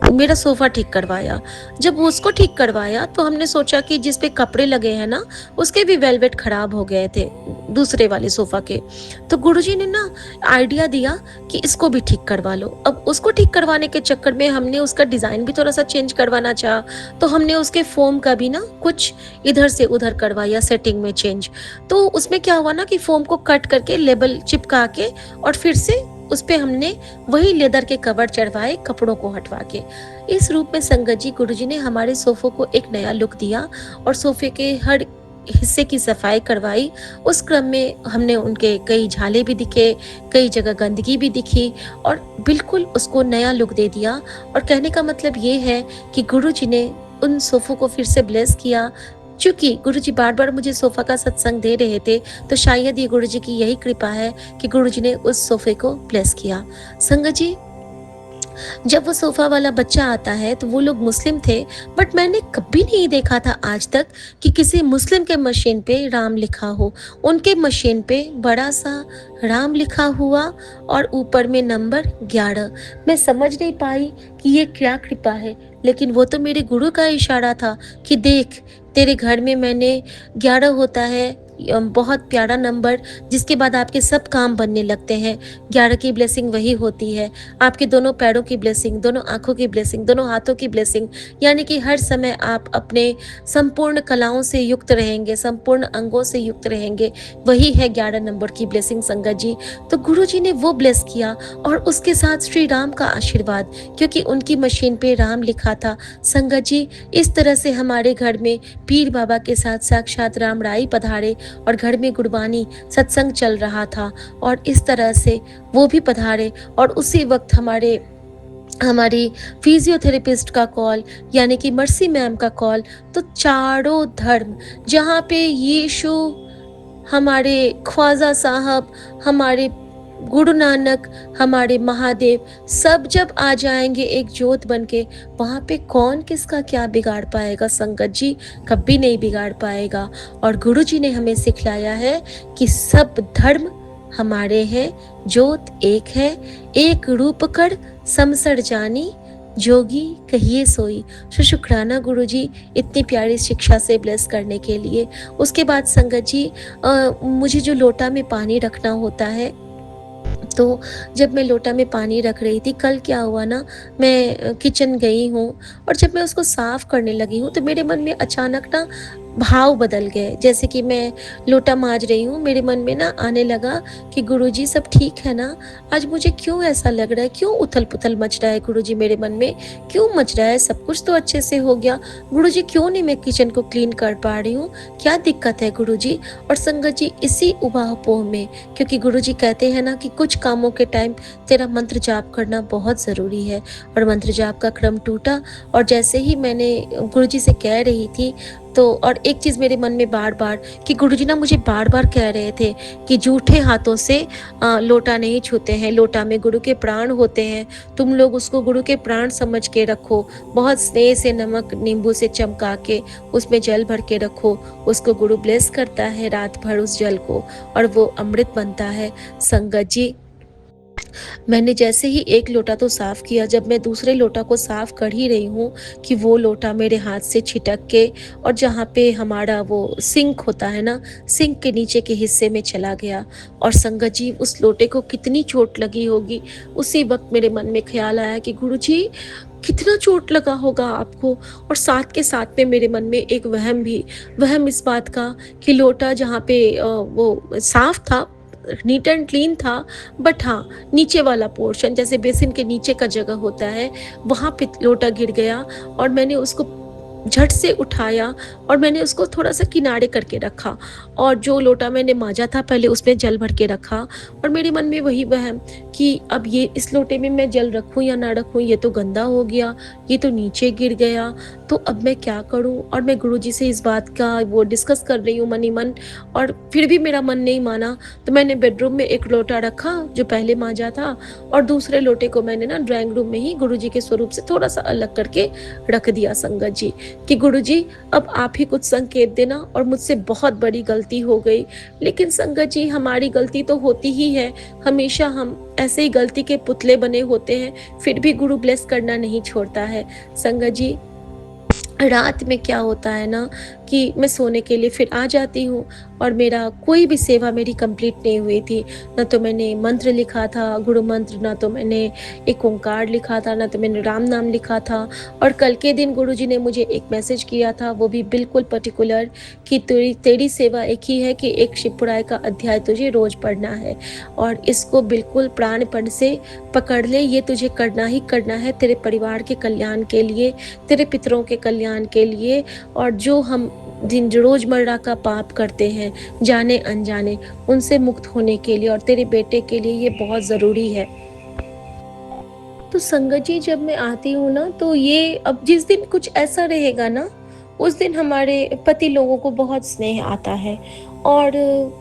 मेरा सोफ़ा ठीक करवाया। जब उसको ठीक करवाया तो हमने सोचा कि जिस पे कपड़े लगे हैं ना, उसके भी वेलवेट खराब हो गए थे दूसरे वाले सोफ़ा के। तो गुरुजी ने ना आइडिया दिया कि इसको भी ठीक करवा लो। अब उसको ठीक करवाने के चक्कर में हमने उसका डिज़ाइन भी थोड़ा सा चेंज करवाना चाहा, तो हमने उसके फोम का भी ना कुछ इधर से उधर करवाया, सेटिंग में चेंज। तो उसमें क्या हुआ ना कि फोम को कट करके लेबल चिपका के और फिर से उस पे हमने वही लेदर के कवर चढ़वाए, कपड़ों को हटवा के। इस रूप में संगत जी, गुरुजी ने हमारे सोफ़ों को एक नया लुक दिया और सोफ़े के हर हिस्से की सफाई करवाई। उस क्रम में हमने उनके कई झाले भी दिखे, कई जगह गंदगी भी दिखी, और बिल्कुल उसको नया लुक दे दिया। और कहने का मतलब ये है कि गुरुजी ने उन सोफ़ों को फिर से ब्लेस किया। चूंकि गुरुजी बार बार मुझे सोफ़ा का सत्संग दे रहे थे, तो शायद ये गुरुजी की यही कृपा है कि गुरुजी ने उस सोफ़े को ब्लेस किया। संगत जी, जब वो सोफ़ा वाला बच्चा आता है तो वो लोग मुस्लिम थे, बट मैंने कभी नहीं देखा था आज तक कि किसी मुस्लिम के मशीन पे राम लिखा हो। उनके मशीन पे बड़ा सा राम लिखा हुआ और ऊपर में नंबर 11। मैं समझ नहीं पाई कि ये क्या कृपा है, लेकिन वो तो मेरे गुरु का इशारा था कि देख, तेरे घर में मैंने 11 होता है, बहुत प्यारा नंबर, जिसके बाद आपके सब काम बनने लगते हैं। 11 की ब्लेसिंग वही होती है, आपके दोनों पैरों की ब्लेसिंग, दोनों आंखों की ब्लेसिंग, दोनों हाथों की ब्लेसिंग, यानी कि हर समय आप अपने संपूर्ण कलाओं से युक्त रहेंगे, संपूर्ण अंगों से युक्त रहेंगे। वही है 11 नंबर की ब्लेसिंग संगत जी। तो गुरु जी ने वो ब्लेस किया, और उसके साथ श्री राम का आशीर्वाद, क्योंकि उनकी मशीन पे राम लिखा था। संगत जी, इस तरह से हमारे घर में पीर बाबा के साथ साक्षात राम राई पधारे, और घर में गुरबानी सत्संग चल रहा था और इस तरह से वो भी पधारे और उसी वक्त हमारी फिजियोथेरेपिस्ट का कॉल यानी कि मर्सी मैम का कॉल। तो चारों धर्म जहाँ पे यीशु, हमारे ख्वाजा साहब, हमारे गुरु नानक, हमारे महादेव सब जब आ जाएंगे एक जोत बन के, वहाँ पे कौन किसका क्या बिगाड़ पाएगा संगत जी, कभी नहीं बिगाड़ पाएगा। और गुरु जी ने हमें सिखलाया है कि सब धर्म हमारे हैं, जोत एक है, एक रूप कर समसर जानी, जोगी कहिए सोई। शुक्राना गुरु जी इतनी प्यारी शिक्षा से ब्लेस करने के लिए। उसके बाद संगत जी मुझे जो लोटा में पानी रखना होता है, तो जब मैं लोटा में पानी रख रही थी, कल क्या हुआ ना, मैं किचन गई हूँ और जब मैं उसको साफ करने लगी हूँ तो मेरे मन में अचानक ना भाव बदल गए। जैसे कि मैं लोटा मांज रही हूँ, मेरे मन में ना आने लगा कि गुरुजी सब ठीक है ना, आज मुझे क्यों ऐसा लग रहा है, क्यों उथल पुथल मच रहा है गुरुजी मेरे मन में, क्यों मच रहा है, सब कुछ तो अच्छे से हो गया, गुरुजी क्यों नहीं मैं किचन को क्लीन कर पा रही हूँ, क्या दिक्कत है गुरुजी। और संगत जी इसी उबाहपोह में, क्योंकि गुरुजी कहते हैं ना कि कुछ कामों के टाइम तेरा मंत्र जाप करना बहुत ज़रूरी है, और मंत्र जाप का क्रम टूटा। और जैसे ही मैंने गुरुजी से कह रही थी तो और एक चीज़ मेरे मन में बार बार कि गुरुजी ना मुझे बार बार कह रहे थे कि जूठे हाथों से लोटा नहीं छूते हैं, लोटा में गुरु के प्राण होते हैं, तुम लोग उसको गुरु के प्राण समझ के रखो, बहुत स्नेह से नमक नींबू से चमका के उसमें जल भर के रखो, उसको गुरु ब्लेस करता है रात भर उस जल को और वो अमृत बनता है। संगत जी मैंने जैसे ही एक लोटा तो साफ किया, जब मैं दूसरे लोटा को साफ कर ही रही हूँ कि वो लोटा मेरे हाथ से छिटक के और जहाँ पे हमारा वो सिंक होता है ना, सिंक के नीचे के हिस्से में चला गया। और संगत जी उस लोटे को कितनी चोट लगी होगी। उसी वक्त मेरे मन में ख्याल आया कि गुरुजी कितना चोट लगा होगा आपको। और साथ के साथ में मेरे मन में एक वहम इस बात का कि लोटा जहाँ पे वो साफ था, नीट एंड क्लीन था, बट हाँ नीचे वाला पोर्शन जैसे बेसिन के नीचे का जगह होता है, वहाँ पे लोटा गिर गया और मैंने उसको झट से उठाया और मैंने उसको थोड़ा सा किनारे करके रखा और जो लोटा मैंने मांजा था पहले उसमें जल भर के रखा। और मेरे मन में वही वहम कि अब ये इस लोटे में मैं जल रखूं या ना रखूं, ये तो गंदा हो गया, ये तो नीचे गिर गया, तो अब मैं क्या करूं। और मैं गुरुजी से इस बात का वो डिस्कस कर रही हूँ मन ही मन, और फिर भी मेरा मन नहीं माना। तो मैंने बेडरूम में एक लोटा रखा जो पहले मांजा था और दूसरे लोटे को मैंने ना ड्राइंग रूम में ही गुरुजी के स्वरूप से थोड़ा सा अलग करके रख दिया संगत जी कि गुरुजी अब आप ही कुछ संकेत देना। और मुझसे बहुत बड़ी गलती हो गई, लेकिन संगत जी हमारी गलती तो होती ही है, हमेशा हम ऐसे ही गलती के पुतले बने होते हैं, फिर भी गुरु ब्लेस करना नहीं छोड़ता है। संगत जी रात में क्या होता है ना कि मैं सोने के लिए फिर आ जाती हूँ और मेरा कोई भी सेवा मेरी कंप्लीट नहीं हुई थी। ना तो मैंने मंत्र लिखा था गुरु मंत्र, ना तो मैंने एक ओंकार लिखा था, ना तो मैंने राम नाम लिखा था। और कल के दिन गुरुजी ने मुझे एक मैसेज किया था, वो भी बिल्कुल पर्टिकुलर कि तेरी सेवा एक ही है कि एक शिवपुराण का अध्याय तुझे रोज पढ़ना है और इसको बिल्कुल प्राणपण से पकड़ ले, ये तुझे करना ही करना है तेरे परिवार के कल्याण के लिए, तेरे पितरों के कल्याण के लिए। और जो हम दिन रोजमर्रा का पाप करते हैं जाने अनजाने, उनसे मुक्त होने के लिए और तेरे बेटे के लिए ये बहुत ज़रूरी है। तो संगत जी जब मैं आती हूँ ना, तो ये अब जिस दिन कुछ ऐसा रहेगा ना, उस दिन हमारे पति लोगों को बहुत स्नेह आता है और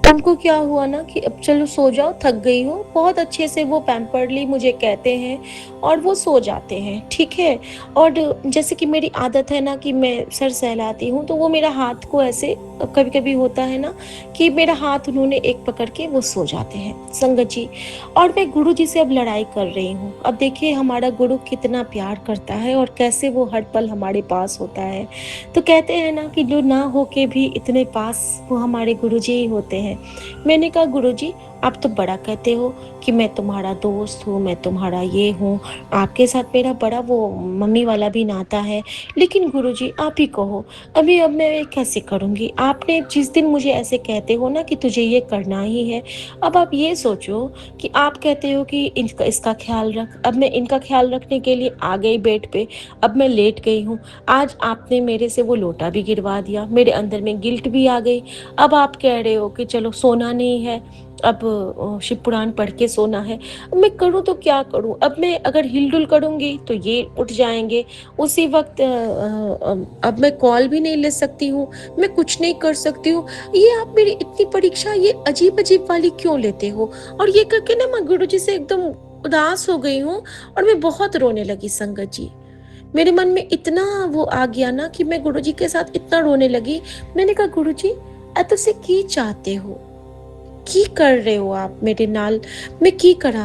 उनको क्या हुआ ना कि अब चलो सो जाओ, थक गई हो, बहुत अच्छे से वो पैम्पर्डली मुझे कहते हैं और वो सो जाते हैं, ठीक है। और जैसे कि मेरी आदत है ना कि मैं सर सहलाती हूँ, तो वो मेरा हाथ को ऐसे कभी कभी होता है ना कि मेरा हाथ उन्होंने एक पकड़ के वो सो जाते हैं संगत जी। और मैं गुरु जी से अब लड़ाई कर रही हूँ। अब देखिए हमारा गुरु कितना प्यार करता है और कैसे वो हर पल हमारे पास होता है। तो कहते हैं ना कि जो ना हो के भी इतने पास वो हमारे गुरु जी ही होते हैं। है। मैंने कहा गुरुजी आप तो बड़ा कहते हो कि मैं तुम्हारा दोस्त हूँ, मैं तुम्हारा ये हूँ, आपके साथ मेरा बड़ा वो मम्मी वाला भी नाता है, लेकिन गुरुजी आप ही कहो अभी अब मैं कैसे करूँगी? आपने जिस दिन मुझे ऐसे कहते हो ना कि तुझे ये करना ही है, अब आप ये सोचो कि आप कहते हो कि इनका इसका ख़्याल रख, अब मैं इनका ख़्याल रखने के लिए आ गई बेड पे, अब मैं लेट गई हूँ। आज आपने मेरे से वो लोटा भी गिरवा दिया, मेरे अंदर में गिल्ट भी आ गई। अब आप कह रहे हो कि चलो सोना नहीं है, अब शिव पुराण पढ़ के सोना है। अब मैं करूँ तो क्या करूँ? अब मैं अगर हिल-डुल करूँगी तो ये उठ जाएँगे, उसी वक़्त अब मैं कॉल भी नहीं ले सकती हूँ, मैं कुछ नहीं कर सकती हूँ। ये आप मेरी इतनी परीक्षा ये अजीब-अजीब वाली क्यों लेते हो? और ये करके ना मैं गुरुजी से एकदम उदास हो गई हूँ और मैं बहुत रोने लगी संगत जी। मेरे मन में इतना वो आ गया ना कि मैं गुरुजी के साथ इतना रोने लगी। मैंने कहा गुरुजी तुसी की चाहते हो? की कर रहे हो आप मेरे नाल? मैं की करा?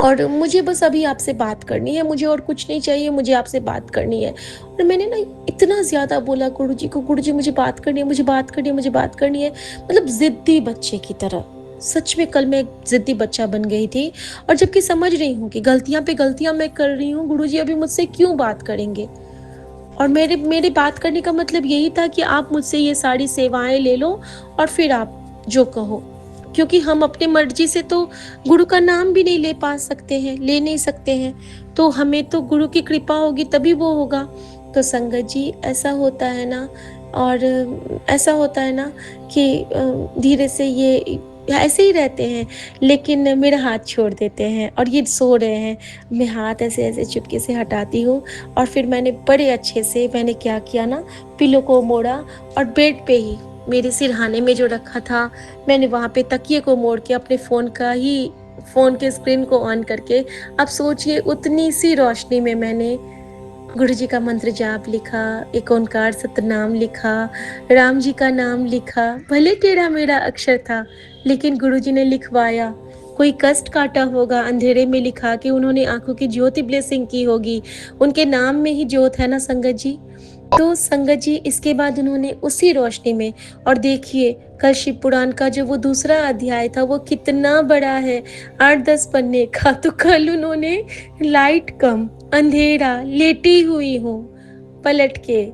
और मुझे बस अभी आपसे बात करनी है, मुझे और कुछ नहीं चाहिए, मुझे आपसे बात करनी है। और मैंने ना इतना ज़्यादा बोला गुरुजी को, गुरुजी मुझे बात करनी है, मुझे बात करनी है, मुझे बात करनी है। मतलब ज़िद्दी बच्चे की तरह। सच में कल मैं एक ज़िद्दी बच्चा बन गई थी और जबकि समझ रही हूँ कि गलतियाँ पे गलतियाँ मैं कर रही हूँ, गुरुजी अभी मुझसे क्यों बात करेंगे? और मेरे मेरे बात करने का मतलब यही था कि आप मुझसे ये सारी सेवाएँ ले लो और फिर आप जो कहो। क्योंकि हम अपनी मर्ज़ी से तो गुरु का नाम भी नहीं ले पा सकते हैं, ले नहीं सकते हैं। तो हमें तो गुरु की कृपा होगी तभी वो होगा। तो संगत जी ऐसा होता है ना और ऐसा होता है ना कि धीरे से ये ऐसे ही रहते हैं, लेकिन मेरा हाथ छोड़ देते हैं और ये सो रहे हैं। मैं हाथ ऐसे-ऐसे चुपके से हटाती हूँ और फिर मैंने बड़े अच्छे से मैंने क्या किया ना, पिलो को मोड़ा और बेड पे ही मेरे सिरहाने में जो रखा था, मैंने वहाँ पे तकिए को मोड़ के अपने फ़ोन के स्क्रीन को ऑन करके अब सोचिए उतनी सी रोशनी में मैंने गुरुजी का मंत्र जाप लिखा, एक ओंकार सतनाम लिखा, राम जी का नाम लिखा। भले टेढ़ा मेरा अक्षर था, लेकिन गुरुजी ने लिखवाया। कोई कष्ट काटा होगा, अंधेरे में लिखा कि उन्होंने आँखों की ज्योति ब्लेसिंग की होगी। उनके नाम में ही ज्योत है ना संगत जी। तो संगत जी इसके बाद उन्होंने उसी रोशनी में और देखिए कल शिव पुराण का जो वो दूसरा अध्याय था वो कितना बड़ा है, 8-10 पन्ने का। तो कल उन्होंने लाइट कम, अंधेरा, लेटी हुई हूँ पलट के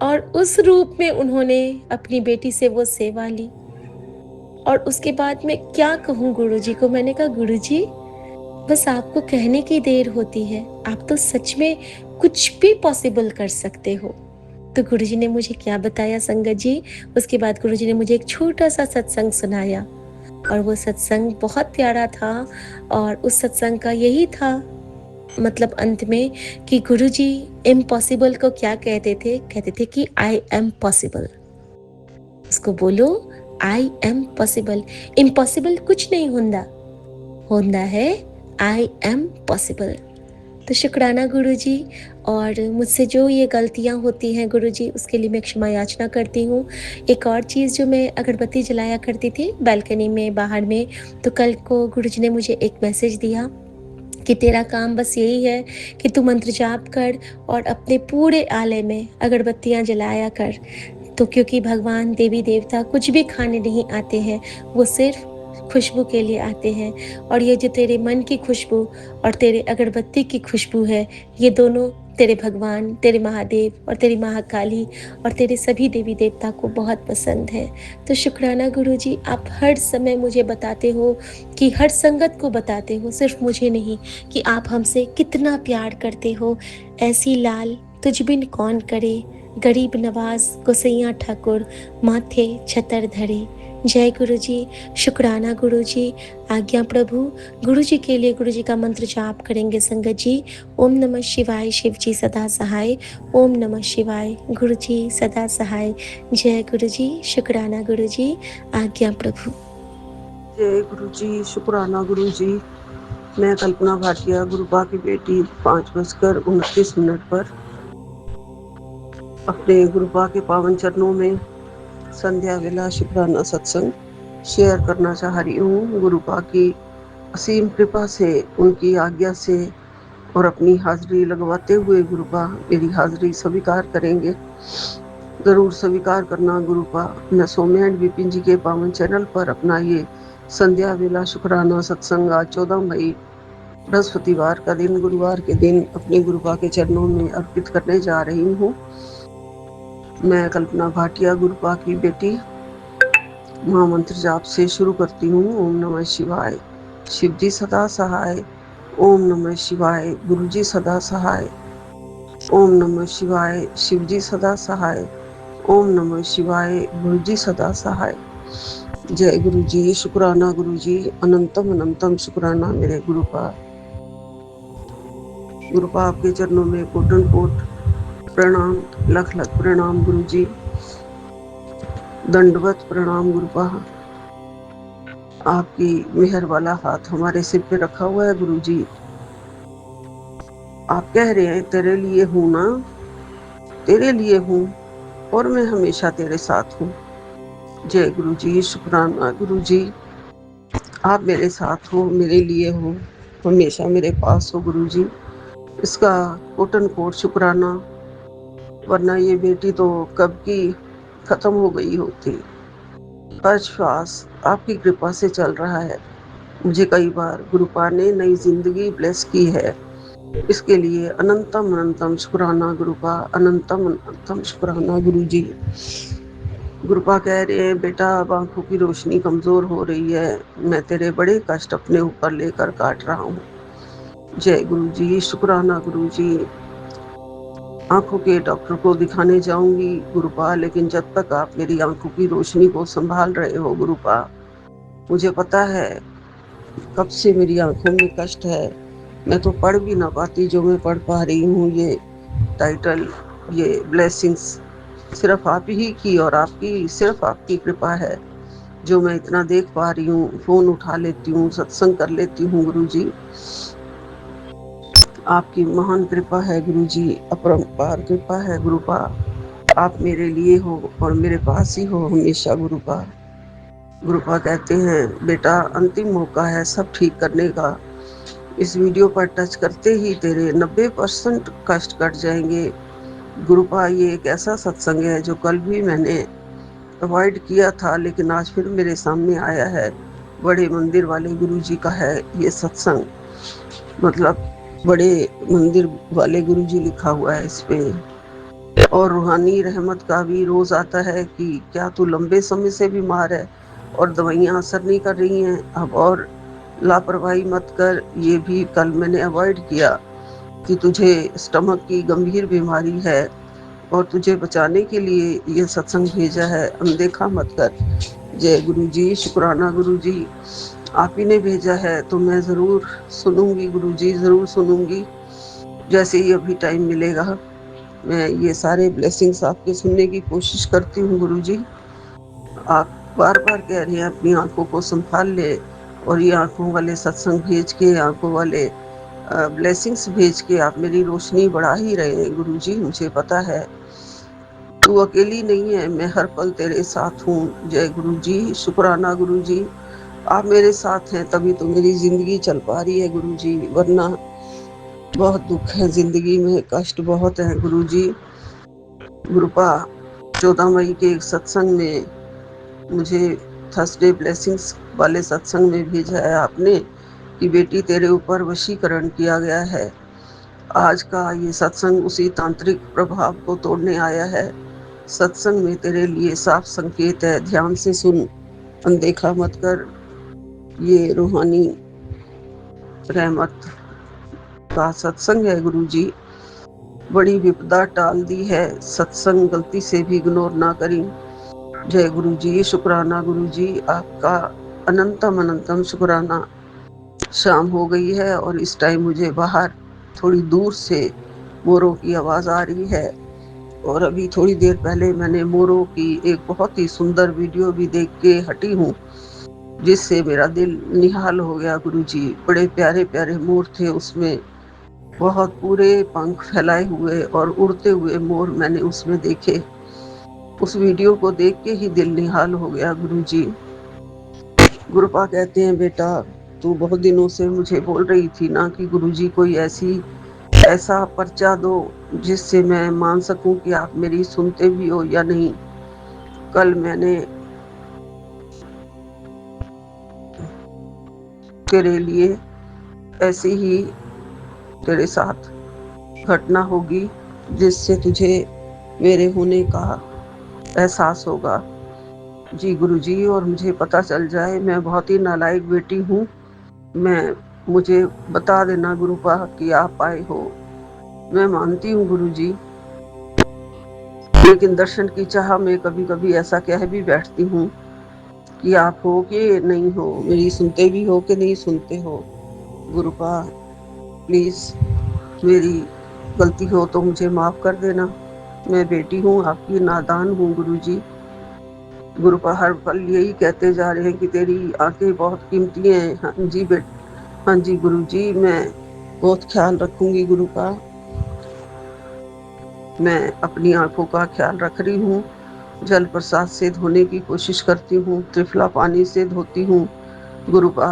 और उस रूप में उन्होंने अपनी बेटी से वो सेवा ली। और उसके बाद मैं क्या कहूँ गुरुजी को? मैंने कहा गुरुजी बस आपको कहने की देर होती है, आप तो सच में कुछ भी पॉसिबल कर सकते हो। तो गुरुजी ने मुझे क्या बताया संगत जी, उसके बाद गुरुजी ने मुझे एक छोटा-सा सत्संग सुनाया और वो सत्संग बहुत प्यारा था और उस सत्संग का यही था मतलब अंत में कि गुरुजी इम्पॉसिबल को क्या कहते थे? कहते थे कि आई एम पॉसिबल। उसको बोलो आई एम पॉसिबल। इम्पॉसिबल कुछ नहीं होंदा है आई एम पॉसिबल। तो शुक्राना गुरुजी और मुझसे जो ये गलतियाँ होती हैं गुरुजी उसके लिए मैं क्षमा याचना करती हूँ। एक और चीज़ जो मैं अगरबत्ती जलाया करती थी बालकनी में बाहर में, तो कल को गुरुजी ने मुझे एक मैसेज दिया कि तेरा काम बस यही है कि तू मंत्र जाप कर और अपने पूरे आलय में अगरबत्तियाँ जलाया कर। तो क्योंकि भगवान देवी देवता कुछ भी खाने नहीं आते हैं, वो सिर्फ खुशबू के लिए आते हैं और ये जो तेरे मन की खुशबू और तेरे अगरबत्ती की खुशबू है, ये दोनों तेरे भगवान, तेरे महादेव और तेरी महाकाली और तेरे सभी देवी देवता को बहुत पसंद है। तो शुक्राना गुरुजी, आप हर समय मुझे बताते हो कि हर संगत को बताते हो, सिर्फ मुझे नहीं, कि आप हमसे कितना प्यार करते हो। ऐसी लाल तुझ बिन कौन करे, गरीब नवाज गोसैया ठाकुर माथे छतर धरे। जय गुरुजी, शुक्राना गुरुजी, आज्ञा प्रभु। गुरुजी के लिए गुरुजी का मंत्र जाप करेंगे संगत जी। ओम नमः शिवाय, शिव जी सदा सहाय। ओम नमः शिवाय, गुरुजी सदा सहाय। जय गुरुजी, शुक्राना गुरुजी, आज्ञा प्रभु। जय गुरुजी, शुक्राना गुरुजी। मैं कल्पना भाटिया, गुरुबा की बेटी, 5:29 पर अपने गुरुबा के पावन चरणों में संध्या वेला शुक्राना सत्संग शेयर करना चाह रही हूँ। गुरुबा की असीम कृपा से, उनकी आज्ञा से और अपनी हाजिरी लगवाते हुए गुरुबा मेरी हाजिरी स्वीकार करेंगे। ज़रूर स्वीकार करना गुरुपा। मैं सौम्या एंड विपिन जी के पावन चैनल पर अपना ये संध्या वेला शुक्राना सत्संग आज 14 मई बृहस्पतिवार का दिन, गुरुवार के दिन अपने गुरुपा के चरणों में अर्पित करने जा रही हूँ। मैं कल्पना भाटिया गुरुपा की बेटी महामंत्र जाप से शुरू करती हूँ। ओम नमः शिवाय, शिव जी सदा सहाय। ओम नमः शिवाय, गुरु जी सदा सहाय। ओम नमः शिवाय, शिव जी सदा सहाय। ओम नमः शिवाय, गुरु जी सदा सहाय। जय गुरु जी, शुक्राना गुरु जी, अनंतम अनंतम शुक्राना मेरे गुरुपा। गुरुपा आपके चरणों में कोटन कोट प्रणाम, लख लख प्रणाम गुरु जी, दंडवत प्रणाम गुरुपा। आपकी मेहर वाला हाथ हमारे सिर पे रखा हुआ है गुरु जी। आप कह रहे हैं तेरे लिए हूं ना, तेरे लिए हूं और मैं हमेशा तेरे साथ हूँ। जय गुरु जी, शुक्राना गुरु जी, आप मेरे साथ हो, मेरे लिए हो, हमेशा मेरे पास हो गुरु जी। इसका कोटन कोट शुक्राना, वरना ये बेटी तो कब की खत्म हो गई होती। हर श्वास आपकी कृपा से चल रहा है। मुझे कई बार गुरुपा ने नई जिंदगी ब्लेस की है, इसके लिए अनंतम अनंतम शुक्राना गुरुपा, अनंतम अनंतम शुक्राना गुरु जी। गुरुपा कह रहे हैं बेटा अब आंखों की रोशनी कमजोर हो रही है, मैं तेरे बड़े कष्ट अपने ऊपर लेकर काट रहा हूँ। जय गुरु जी, शुक्राना गुरु जी। आंखों के डॉक्टर को दिखाने जाऊंगी गुरुपा, लेकिन जब तक आप मेरी आंखों की रोशनी को संभाल रहे हो गुरुपा, मुझे पता है कब से मेरी आंखों में कष्ट है। मैं तो पढ़ भी ना पाती जो मैं पढ़ पा रही हूँ। ये टाइटल, ये ब्लेसिंग्स सिर्फ आप ही की और आपकी, सिर्फ आपकी कृपा है जो मैं इतना देख पा रही हूँ। फोन उठा लेती हूँ, सत्संग कर लेती हूँ गुरु जी। आपकी महान कृपा है गुरु जी, अपरंपार कृपा है गुरुपा। आप मेरे लिए हो और मेरे पास ही हो हमेशा गुरुपा। गुरुपा कहते हैं बेटा अंतिम मौका है सब ठीक करने का। इस वीडियो पर टच करते ही तेरे 90% कष्ट कट जाएंगे गुरुपा। ये एक ऐसा सत्संग है जो कल भी मैंने अवॉइड किया था, लेकिन आज फिर मेरे सामने आया है। बड़े मंदिर वाले गुरु जी का है ये सत्संग, मतलब बड़े मंदिर वाले गुरु जी लिखा हुआ है इस पे। और रूहानी रहमत का भी रोज आता है कि क्या तू लंबे समय से बीमार है और दवाइयाँ असर नहीं कर रही हैं, अब और लापरवाही मत कर। ये भी कल मैंने अवॉइड किया कि तुझे स्टमक की गंभीर बीमारी है और तुझे बचाने के लिए ये सत्संग भेजा है, अनदेखा मत कर। जय गुरु जी, शुक्राना गुरु जी। आप ही ने भेजा है तो मैं ज़रूर सुनूंगी गुरु जी, ज़रूर सुनूंगी। जैसे ही अभी टाइम मिलेगा मैं ये सारे ब्लेसिंग्स आपके सुनने की कोशिश करती हूँ गुरु जी। आप बार बार कह रहे हैं अपनी आंखों को संभाल ले, और ये आंखों वाले सत्संग भेज के, आंखों वाले ब्लेसिंग्स भेज के आप मेरी रोशनी बढ़ा ही रहे हैं गुरु जी। मुझे पता है तू अकेली नहीं है, मैं हर पल तेरे साथ हूँ। जय गुरु जी, शुक्राना गुरु जी। आप मेरे साथ हैं तभी तो मेरी जिंदगी चल पा रही है गुरु जी, वरना बहुत दुख है जिंदगी में, कष्ट बहुत है गुरु जी। गुरुपा 14 मई के एक सत्संग में मुझे थर्सडे ब्लेसिंग्स वाले सत्संग में भेजा है आपने कि बेटी तेरे ऊपर वशीकरण किया गया है। आज का ये सत्संग उसी तांत्रिक प्रभाव को तोड़ने आया है। सत्संग में तेरे लिए साफ संकेत है, ध्यान से सुन, अनदेखा मत कर। ये रूहानी रहमत का सत्संग है गुरु जी। बड़ी विपदा टाल दी है, सत्संग गलती से भी इग्नोर ना करी। जय गुरु जी, शुक्राना गुरु जी, आपका अनंतम अनंतम शुक्राना। शाम हो गई है और इस टाइम मुझे बाहर थोड़ी दूर से मोरों की आवाज़ आ रही है, और अभी थोड़ी देर पहले मैंने मोरों की एक बहुत ही सुंदर वीडियो भी देख के हटी हूँ, जिससे मेरा दिल निहाल हो गया गुरु जी। बड़े प्यारे प्यारे मोर थे उसमें, बहुत पूरे पंख फैलाए हुए और उड़ते हुए मोर मैंने उसमें देखे। उस वीडियो को देख के ही दिल निहाल हो गया गुरु जी। गुरुपा कहते हैं बेटा तू बहुत दिनों से मुझे बोल रही थी ना कि गुरु जी कोई ऐसी ऐसा पर्चा दो जिससे मैं मान सकूं कि आप मेरी सुनते भी हो या नहीं। कल मैंने तेरे लिए ऐसी ही तेरे साथ घटना होगी जिससे तुझे मेरे होने का एहसास होगा। जी गुरुजी, और मुझे पता चल जाए मैं बहुत ही नालायक बेटी हूँ। मुझे बता देना गुरुपा कि आप आए हो। मैं मानती हूँ गुरुजी, लेकिन दर्शन की चाह में कभी कभी ऐसा कह भी बैठती हूँ कि आप हो कि नहीं हो, मेरी सुनते भी हो कि नहीं सुनते हो। गुरुपा प्लीज, मेरी गलती हो तो मुझे माफ कर देना। मैं बेटी हूँ आपकी, नादान हूँ गुरुजी। गुरुपा हर पल यही कहते जा रहे हैं कि तेरी आंखें बहुत कीमती हैं। हाँ जी हाँ जी गुरुजी, मैं बहुत ख्याल रखूंगी गुरुपा। मैं अपनी आंखों का ख्याल रख रही हूँ। जल प्रसाद से धोने की कोशिश करती हूँ, त्रिफला पानी से धोती हूँ गुरुपा।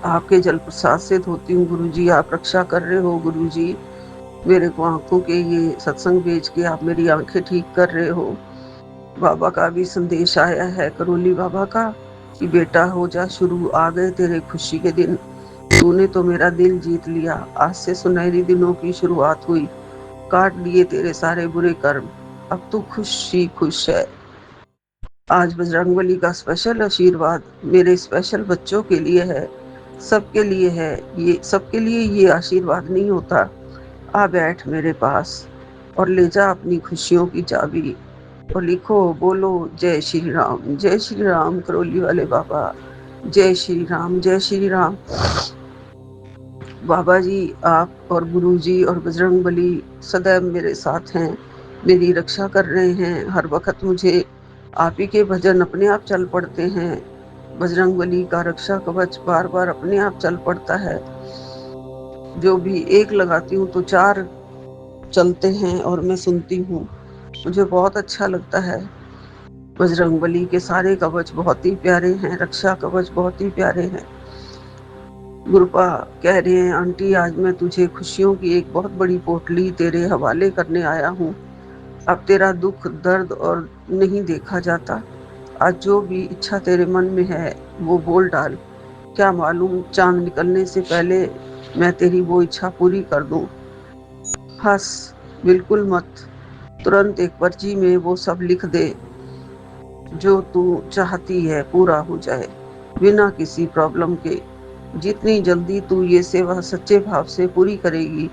आपके जल प्रसाद से धोती हूँ गुरुजी। आप रक्षा कर रहे हो गुरुजी। मेरे को आंखों के ये सत्संग भेज के आप मेरी आंखें ठीक कर रहे हो। बाबा का भी संदेश आया है, करोली बाबा का, कि बेटा हो जा शुरू, आ गए तेरे खुशी के दिन। तूने तो मेरा दिल जीत लिया। आज से सुनहरी दिनों की शुरुआत हुई। काट लिए तेरे सारे बुरे कर्म, अब तू खुश ही खुश है। आज बजरंगबली का स्पेशल आशीर्वाद मेरे स्पेशल बच्चों के लिए है, सबके लिए है। ये सबके लिए ये आशीर्वाद नहीं होता। आ बैठ मेरे पास और ले जा अपनी खुशियों की चाबी और लिखो, बोलो जय श्री राम करोली वाले बाबा, जय श्री राम, जय श्री राम। बाबा जी, आप और गुरु जी और बजरंगबली सदैव मेरे साथ हैं, मेरी रक्षा कर रहे हैं। हर वक्त मुझे आप ही के भजन अपने आप चल पड़ते हैं। बजरंगबली का रक्षा कवच बार बार अपने आप चल पड़ता है। जो भी एक लगाती हूँ तो 4 चलते हैं और मैं सुनती हूँ। मुझे बहुत अच्छा लगता है। बजरंगबली के सारे कवच बहुत ही प्यारे हैं, रक्षा कवच बहुत ही प्यारे हैं। गुरुपा कह रहे हैं, आंटी आज मैं तुझे खुशियों की एक बहुत बड़ी पोटली तेरे हवाले करने आया हूँ। अब तेरा दुख दर्द और नहीं देखा जाता। आज जो भी इच्छा तेरे मन में है वो बोल डाल। क्या मालूम चांद निकलने से पहले मैं तेरी वो इच्छा पूरी कर दूं। हंस, बिल्कुल मत। तुरंत एक पर्ची में वो सब लिख दे जो तू चाहती है पूरा हो जाए, बिना किसी प्रॉब्लम के। जितनी जल्दी तू ये सेवा सच्चे भाव से पूरी करेगी,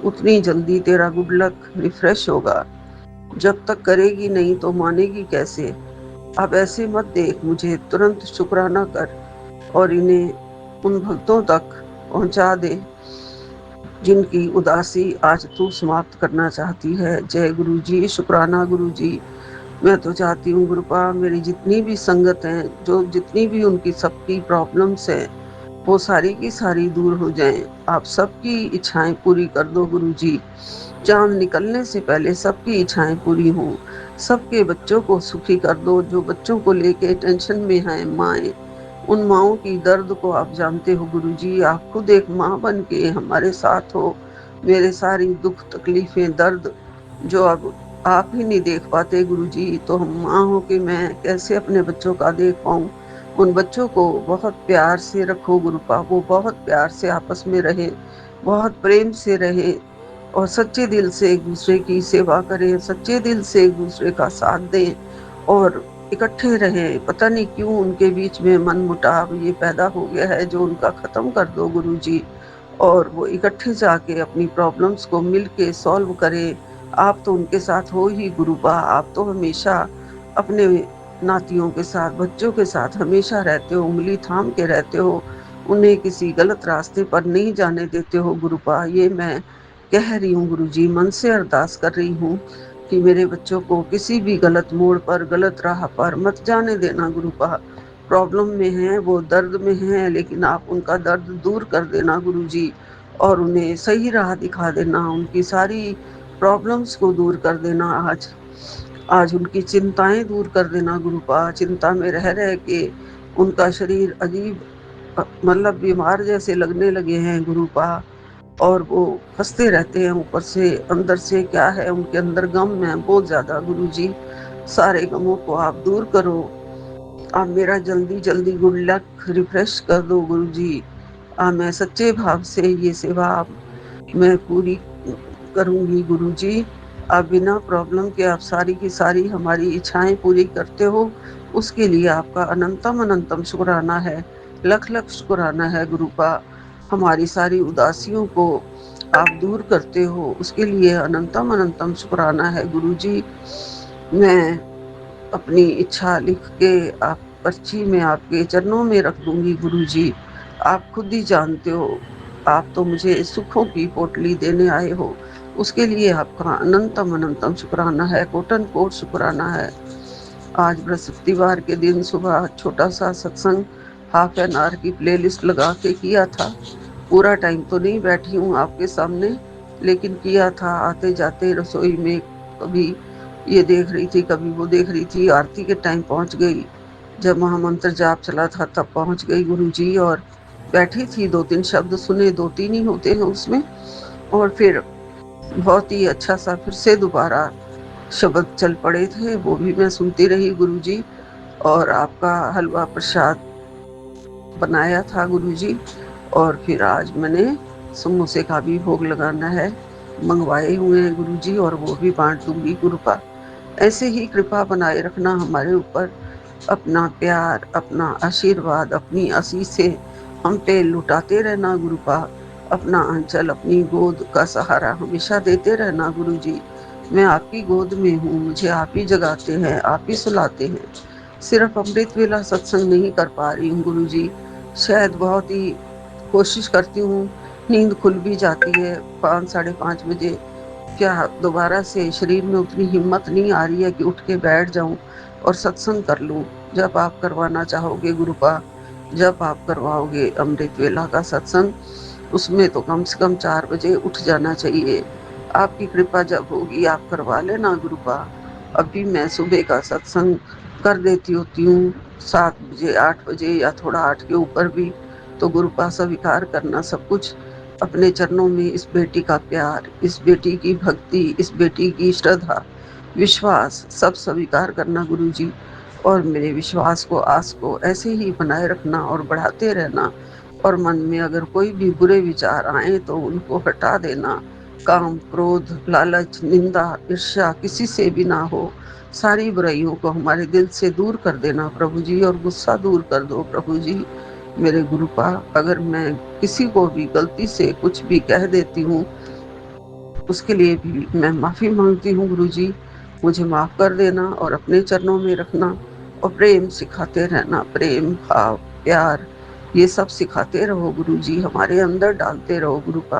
उतनी जल्दी तेरा गुड लक रिफ्रेश होगा। जब तक करेगी नहीं तो मानेगी कैसे। अब ऐसे मत देख मुझे, तुरंत शुक्राना कर और इन्हें उन भक्तों तक पहुंचा दे जिनकी उदासी आज तू समाप्त करना चाहती है। जय गुरु जी, शुक्राना गुरु जी। मैं तो चाहती हूँ गुरुपा, मेरी जितनी भी संगत हैं, जो जितनी भी उनकी सबकी प्रॉब्लम्स हैं, वो सारी की सारी दूर हो जाएं। आप सबकी इच्छाएं पूरी कर दो गुरु जी। चांद निकलने से पहले सबकी इच्छाएं पूरी हों। सबके बच्चों को सुखी कर दो। जो बच्चों को लेके टेंशन में हैं माएँ, उन माओं की दर्द को आप जानते हो गुरुजी। आप खुद एक माँ बन के हमारे साथ हो। मेरे सारी दुख तकलीफें दर्द जो अब आप ही नहीं देख पाते गुरुजी, तो हम माँ हो के मैं कैसे अपने बच्चों का देख पाऊँ। उन बच्चों को बहुत प्यार से रखो गुरुपा, वो बहुत प्यार से आपस में रहे, बहुत प्रेम से रहे और सच्चे दिल से एक दूसरे की सेवा करें, सच्चे दिल से एक दूसरे का साथ दें और इकट्ठे रहें। पता नहीं क्यों उनके बीच में मन मुटाव ये पैदा हो गया है, जो उनका ख़त्म कर दो गुरुजी, और वो इकट्ठे जाके अपनी प्रॉब्लम्स को मिल के सॉल्व करें। आप तो उनके साथ हो ही गुरुबा, आप तो हमेशा अपने नातियों के साथ, बच्चों के साथ हमेशा रहते हो, उंगली थाम के रहते हो, उन्हें किसी गलत रास्ते पर नहीं जाने देते हो गुरुबा। ये मैं कह रही हूँ गुरुजी, मन से अरदास कर रही हूँ कि मेरे बच्चों को किसी भी गलत मोड़ पर, गलत राह पर मत जाने देना गुरुपा। प्रॉब्लम में हैं, वो दर्द में हैं, लेकिन आप उनका दर्द दूर कर देना गुरुजी और उन्हें सही राह दिखा देना। उनकी सारी प्रॉब्लम्स को दूर कर देना। आज उनकी चिंताएं दूर कर देना गुरुपा। चिंता में रह रह के उनका शरीर अजीब मतलब बीमार जैसे लगने लगे हैं गुरुपा। और वो हंसते रहते हैं ऊपर से, अंदर से क्या है उनके अंदर गम है बहुत ज़्यादा। गुरुजी सारे गमों को आप दूर करो। आप मेरा जल्दी जल्दी गुड लक रिफ्रेश कर दो गुरुजी। मैं सच्चे भाव से ये सेवा मैं पूरी करूँगी गुरुजी। आप बिना प्रॉब्लम के आप सारी की सारी हमारी इच्छाएं पूरी करते हो, उसके लिए आपका अनंतम अनंतम शुक्राना है, लख लख शुक्राना है गुरुपा। हमारी सारी उदासियों को आप दूर करते हो, उसके लिए अनंतम अनंतम शुक्राना है गुरुजी। मैं अपनी इच्छा लिख के आप पर्ची में आपके चरणों में रख दूंगी गुरुजी। आप खुद ही जानते हो, आप तो मुझे सुखों की पोटली देने आए हो, उसके लिए आपका अनंतम अनंतम शुक्राना है, कोटन कोट शुक्राना है। आज बृहस्पतिवार के दिन सुबह छोटा सा सत्संग हाफ एन आवर की प्लेलिस्ट लगा के किया था। पूरा टाइम तो नहीं बैठी हूँ आपके सामने, लेकिन किया था। आते जाते रसोई में कभी ये देख रही थी, कभी वो देख रही थी। आरती के टाइम पहुंच गई, जब महामंत्र जाप चला था तब पहुंच गई गुरुजी, और बैठी थी। 2-3 शब्द सुने, 2-3 ही होते हैं उसमें, और फिर बहुत ही अच्छा सा फिर से दोबारा शब्द चल पड़े थे, वो भी मैं सुनती रही गुरुजी। और आपका हलवा प्रसाद बनाया था गुरुजी, और फिर आज मैंने समोसे का भी भोग लगाना है, मंगवाए हुए हैं गुरुजी, और वो भी बांट दूंगी गुरुपा। ऐसे ही कृपा बनाए रखना हमारे ऊपर, अपना प्यार, अपना आशीर्वाद, अपनी आशीषें हम पे लुटाते रहना गुरुपा। अपना आंचल, अपनी गोद का सहारा हमेशा देते रहना गुरुजी। मैं आपकी गोद में हूँ, मुझे आप ही जगाते हैं, आप ही सुलाते हैं। सिर्फ अमृत वेला सत्संग नहीं कर पा रही हूँ गुरुजी, शायद बहुत ही कोशिश करती हूँ, नींद खुल भी जाती है 5-5:30 बजे। क्या दोबारा से शरीर में उतनी हिम्मत नहीं आ रही है कि उठ के बैठ जाऊं और सत्संग कर लूं। जब आप करवाना चाहोगे गुरुपा, जब आप करवाओगे अमृत वेला का सत्संग, उसमें तो कम से कम 4 बजे उठ जाना चाहिए। आपकी कृपा जब होगी आप करवा लेना गुरुपा। अभी मैं सुबह का सत्संग कर देती होती हूँ 7 बजे, 8 बजे, या थोड़ा 8 के ऊपर भी। तो गुरुपा स्वीकार करना सब कुछ अपने चरणों में, इस बेटी का प्यार, इस बेटी की भक्ति, इस बेटी की श्रद्धा, विश्वास सब स्वीकार करना गुरुजी। और मेरे विश्वास को, आस को ऐसे ही बनाए रखना और बढ़ाते रहना। और मन में अगर कोई भी बुरे विचार आए तो उनको हटा देना। काम, क्रोध, लालच, निंदा, ईर्ष्या किसी से भी ना हो। सारी बुराइयों को हमारे दिल से दूर कर देना प्रभु जी, और गुस्सा दूर कर दो प्रभु जी। मेरे गुरुपा, अगर मैं किसी को भी गलती से कुछ भी कह देती हूँ, उसके लिए भी मैं माफ़ी मांगती हूँ गुरुजी। मुझे माफ़ कर देना और अपने चरणों में रखना, और प्रेम सिखाते रहना, प्रेम, भाव, प्यार, ये सब सिखाते रहो गुरुजी, हमारे अंदर डालते रहो गुरुपा।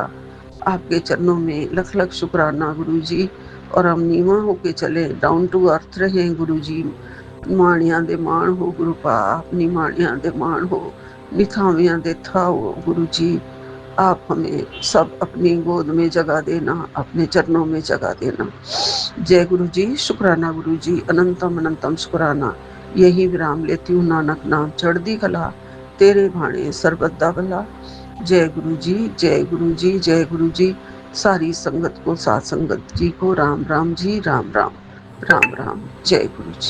आपके चरणों में लख लख शुक्राना गुरुजी। और हम नीवा होके चले, डाउन टू अर्थ रहें गुरुजी। माणियां दे मान हो गुरुपा, आप निमाणियां दे मान हो, निथावियां दे था हो गुरुजी। आप हमें सब अपनी गोद में जगा देना, अपने चरणों में जगा देना। जय गुरु जी, शुक्राना गुरु जी, अनंतम अनंतम शुक्राना। यही विराम लेती हूँ, नानक नाम चढ़दी कला, तेरे भाणे सर्वदा भला। जय गुरु जी, जय गुरु जी, जय गुरु जी। सारी संगत को, साथ संगत जी को राम राम जी, राम राम, राम राम। जय गुरु जी।